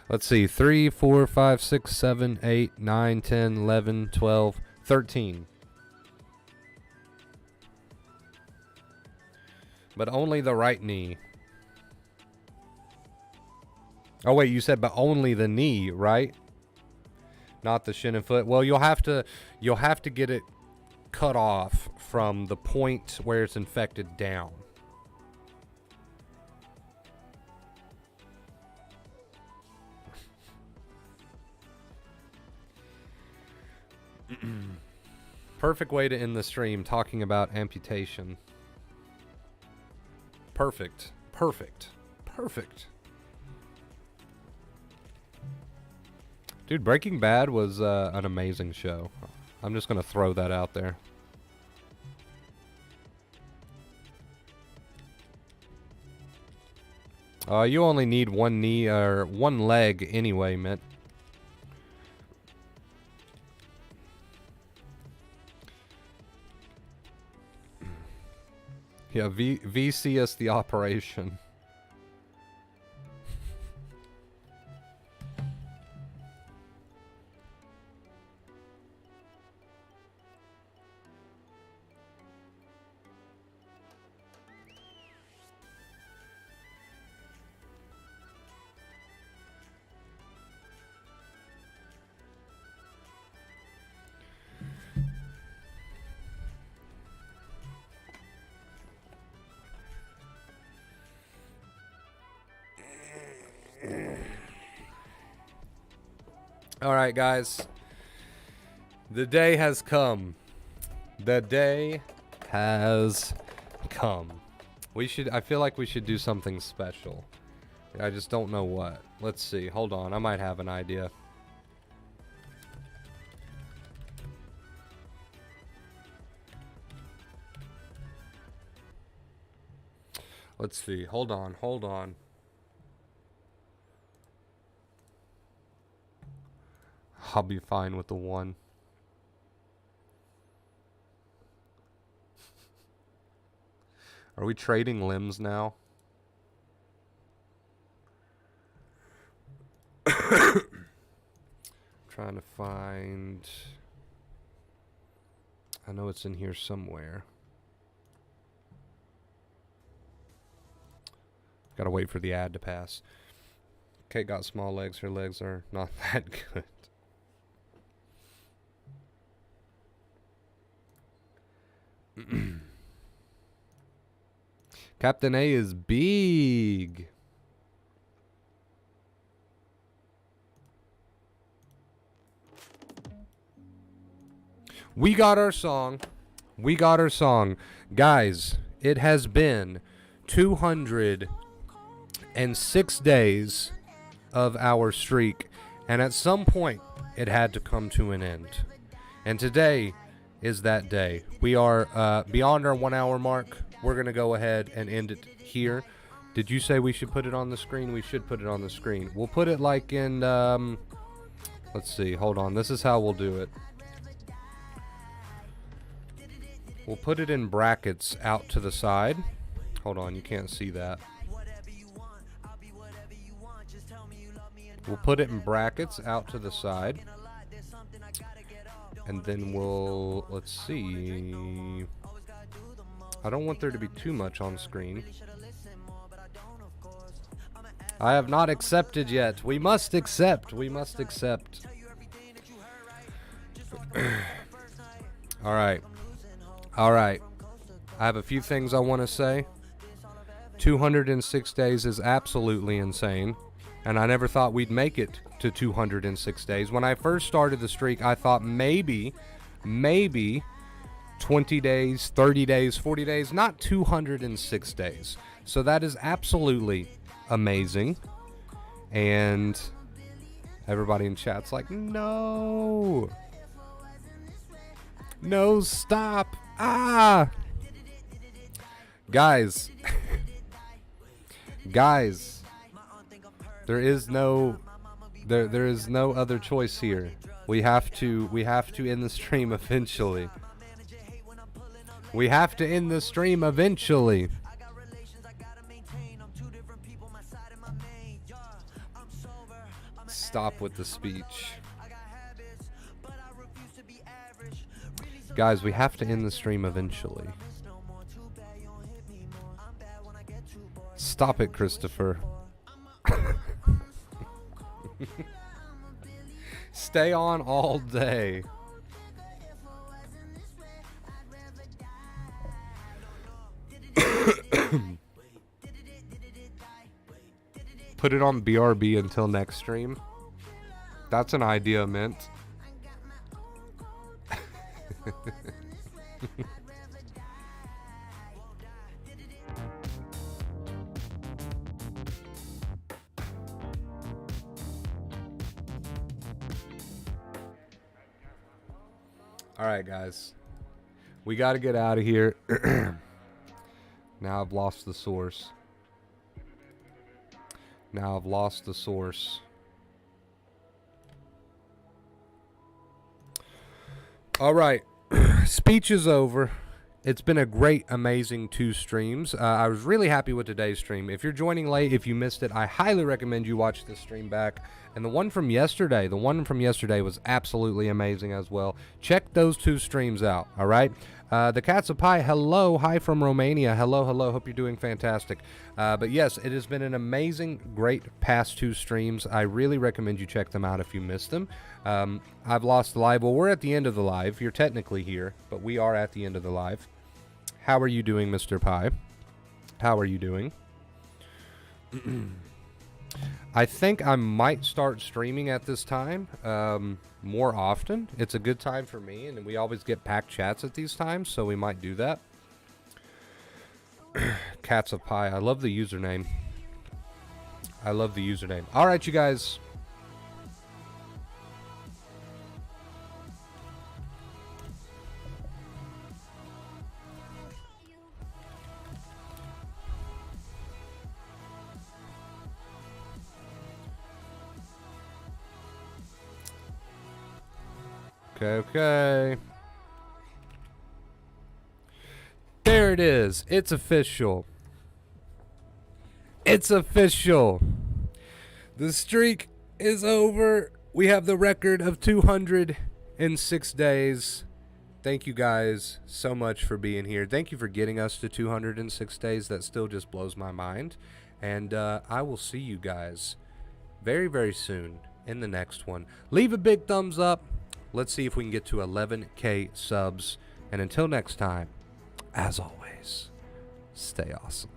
Speaker 1: Let's see. 3, 4, 5, 6, 7, 8, 9, 10, 11, 12, 13. But only the right knee. Oh wait, you said but only the knee, right? Not the shin and foot. Well, you'll have to get it cut off from the point where it's infected down. Perfect way to end the stream talking about amputation. Perfect. Perfect. Perfect. Dude, Breaking Bad was an amazing show. I'm just going to throw that out there. You only need one knee or one leg anyway, Mitt. Yeah, VCS the operation. All right, guys. The day has come. The day has come. I feel like we should do something special. I just don't know what. Let's see. Hold on. I might have an idea. Let's see. Hold on. Hold on. I'll be fine with the one. Are we trading limbs now? Trying to find... I know it's in here somewhere. Gotta wait for the ad to pass. Kate got small legs. Her legs are not that good. Captain A is big. We got our song. We got our song. Guys, it has been 206 days of our streak. And at some point, it had to come to an end. And today is that day. We are beyond our 1 hour mark. We're going to go ahead and end it here. Did you say we should put it on the screen? We should put it on the screen. We'll put it like in, let's see. Hold on. This is how we'll do it. We'll put it in brackets out to the side. Hold on. You can't see that. We'll put it in brackets out to the side. And then we'll, let's see. I don't want there to be too much on screen. I have not accepted yet. We must accept. We must accept. All right. All right. I have a few things I want to say. 206 days is absolutely insane. And I never thought we'd make it to 206 days. When I first started the streak, I thought maybe 20 days, 30 days, 40 days, not 206 days. So that is absolutely amazing. And everybody in chat's like, no, stop. Guys, there is no other choice here. We have to end the stream eventually. Stop with the speech. Guys, we have to end the stream eventually. Stop it, Christopher. Stay on all day. Put it on BRB until next stream. That's an idea, Mint. All right, guys. We got to get out of here. Now I've lost the source. All right. Speech is over. It's been a great, amazing 2 streams. I was really happy with today's stream. If you're joining late, if you missed it, I highly recommend you watch this stream back. And the one from yesterday was absolutely amazing as well. Check those 2 streams out, all right? The Cats of Pie, hello. Hi from Romania. Hello. Hope you're doing fantastic. But yes, it has been an amazing, great past 2 streams. I really recommend you check them out if you missed them. I've lost the live. Well, we're at the end of the live. You're technically here, but we are at the end of the live. How are you doing, Mr. Pie? How are you doing? I think I might start streaming at this time more often. It's a good time for me, and we always get packed chats at these times, so we might do that. Cats of Pie. I love the username. All right, you guys. Okay. There it is. It's official. The streak is over. We have the record of 206 days. Thank you guys so much for being here. Thank you for getting us to 206 days. That still just blows my mind. And I will see you guys very, very soon in the next one. Leave a big thumbs up. Let's see if we can get to 11K subs. And until next time, as always, stay awesome.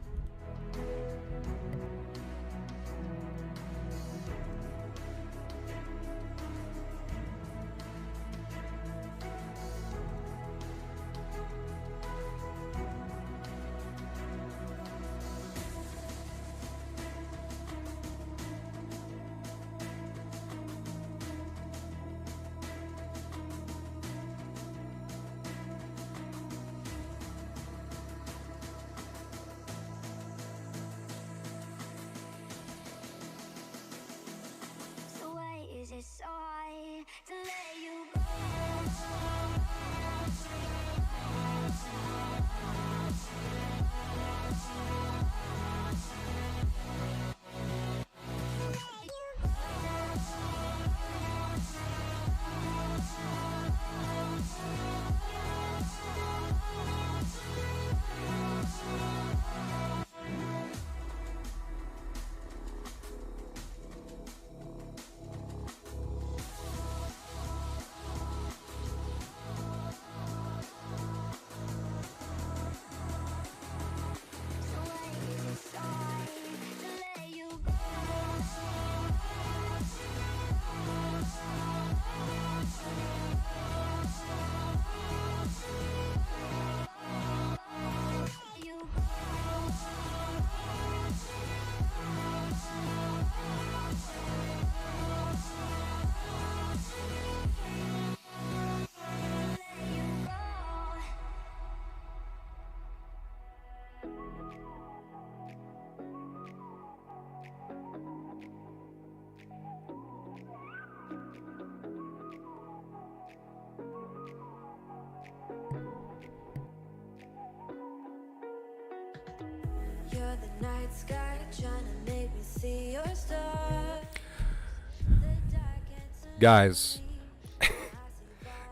Speaker 1: Guys.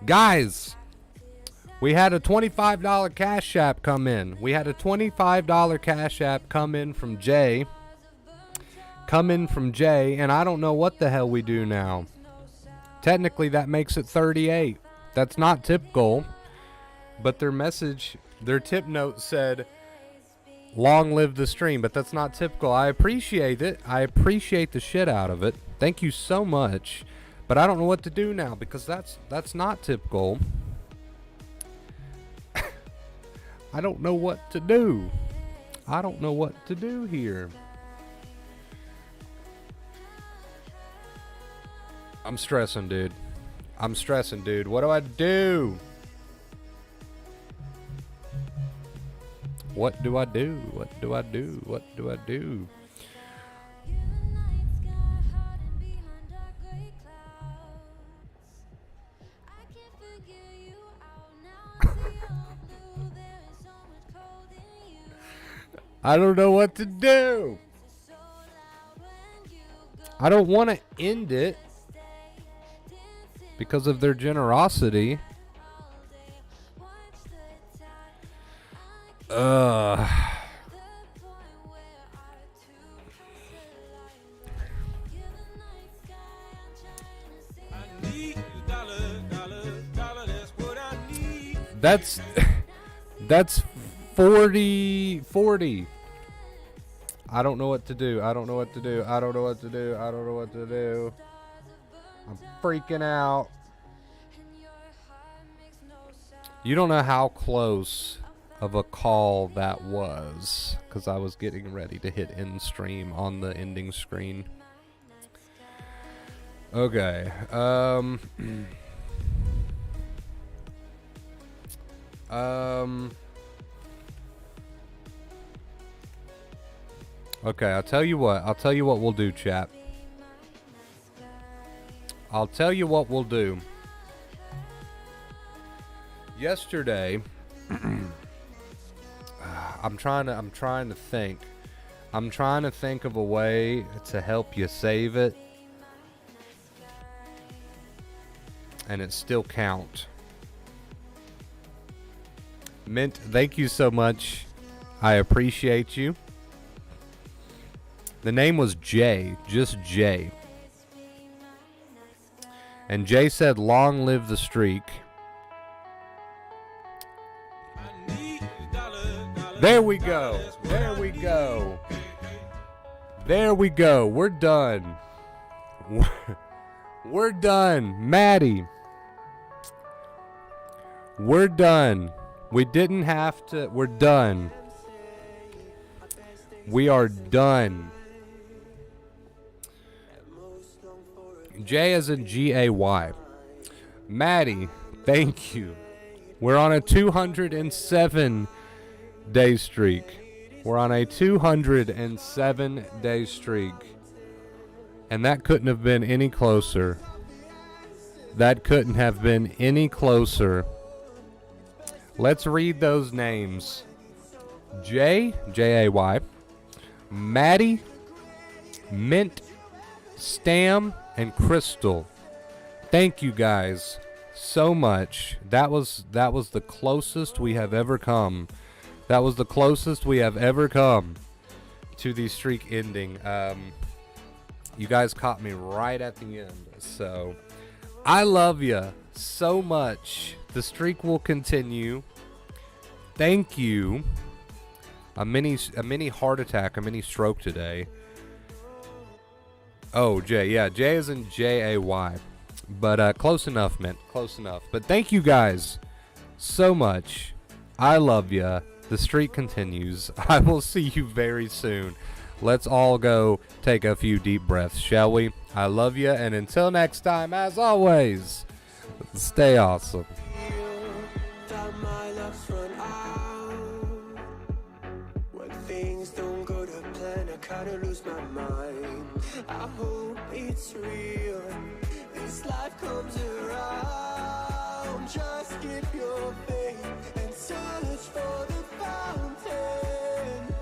Speaker 1: Guys. We had a $25 Cash App come in. We had a $25 Cash App come in from Jay. And I don't know what the hell we do now. Technically, that makes it 38. That's not tip goal. But their tip note said, long live the stream. But that's not tip goal. I appreciate it. I appreciate the shit out of it. Thank you so much. But I don't know what to do now because that's not tip goal. I don't know what to do. I don't know what to do here. I'm stressing, dude. What do I do? What do I do? I don't know what to do. I don't want to end it because of their generosity. That's 40. I don't know what to do. I'm freaking out. You don't know how close of a call that was, because I was getting ready to hit end stream on the ending screen. Okay. Okay, I'll tell you what we'll do, chat. I'll tell you what we'll do. Yesterday, I'm trying to think. I'm trying to think of a way to help you save it and it still count. Mint, thank you so much. I appreciate you. The name was Jay, just Jay. And Jay said, long live the streak. There we go. We're done. We're done. Maddie. We're done. We didn't have to. We're done. We are done. J as in G-A-Y. Maddie, thank you. We're on a 207-day streak. We're on a 207-day streak. And that couldn't have been any closer. Let's read those names. J, J-A-Y. Maddie, Mint, Stam, and Crystal. Thank you guys so much. That was the closest we have ever come. To the streak ending. You guys caught me right at the end. So I love you so much. The streak will continue. Thank you. A mini heart attack, a mini stroke today. Oh, J. Yeah, J is in J-A-Y. But close enough, Mint. Close enough. But thank you guys so much. I love ya. The streak continues. I will see you very soon. Let's all go take a few deep breaths, shall we? I love ya, and until next time, as always, stay awesome.
Speaker 2: Kinda lose my mind. I hope it's real. This life comes around. Just keep your faith and search for the fountain.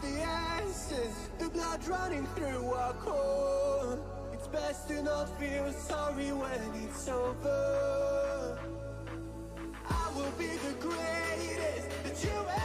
Speaker 2: the essence, the blood running through our core. It's best to not feel sorry when it's over. I will be the greatest that you ever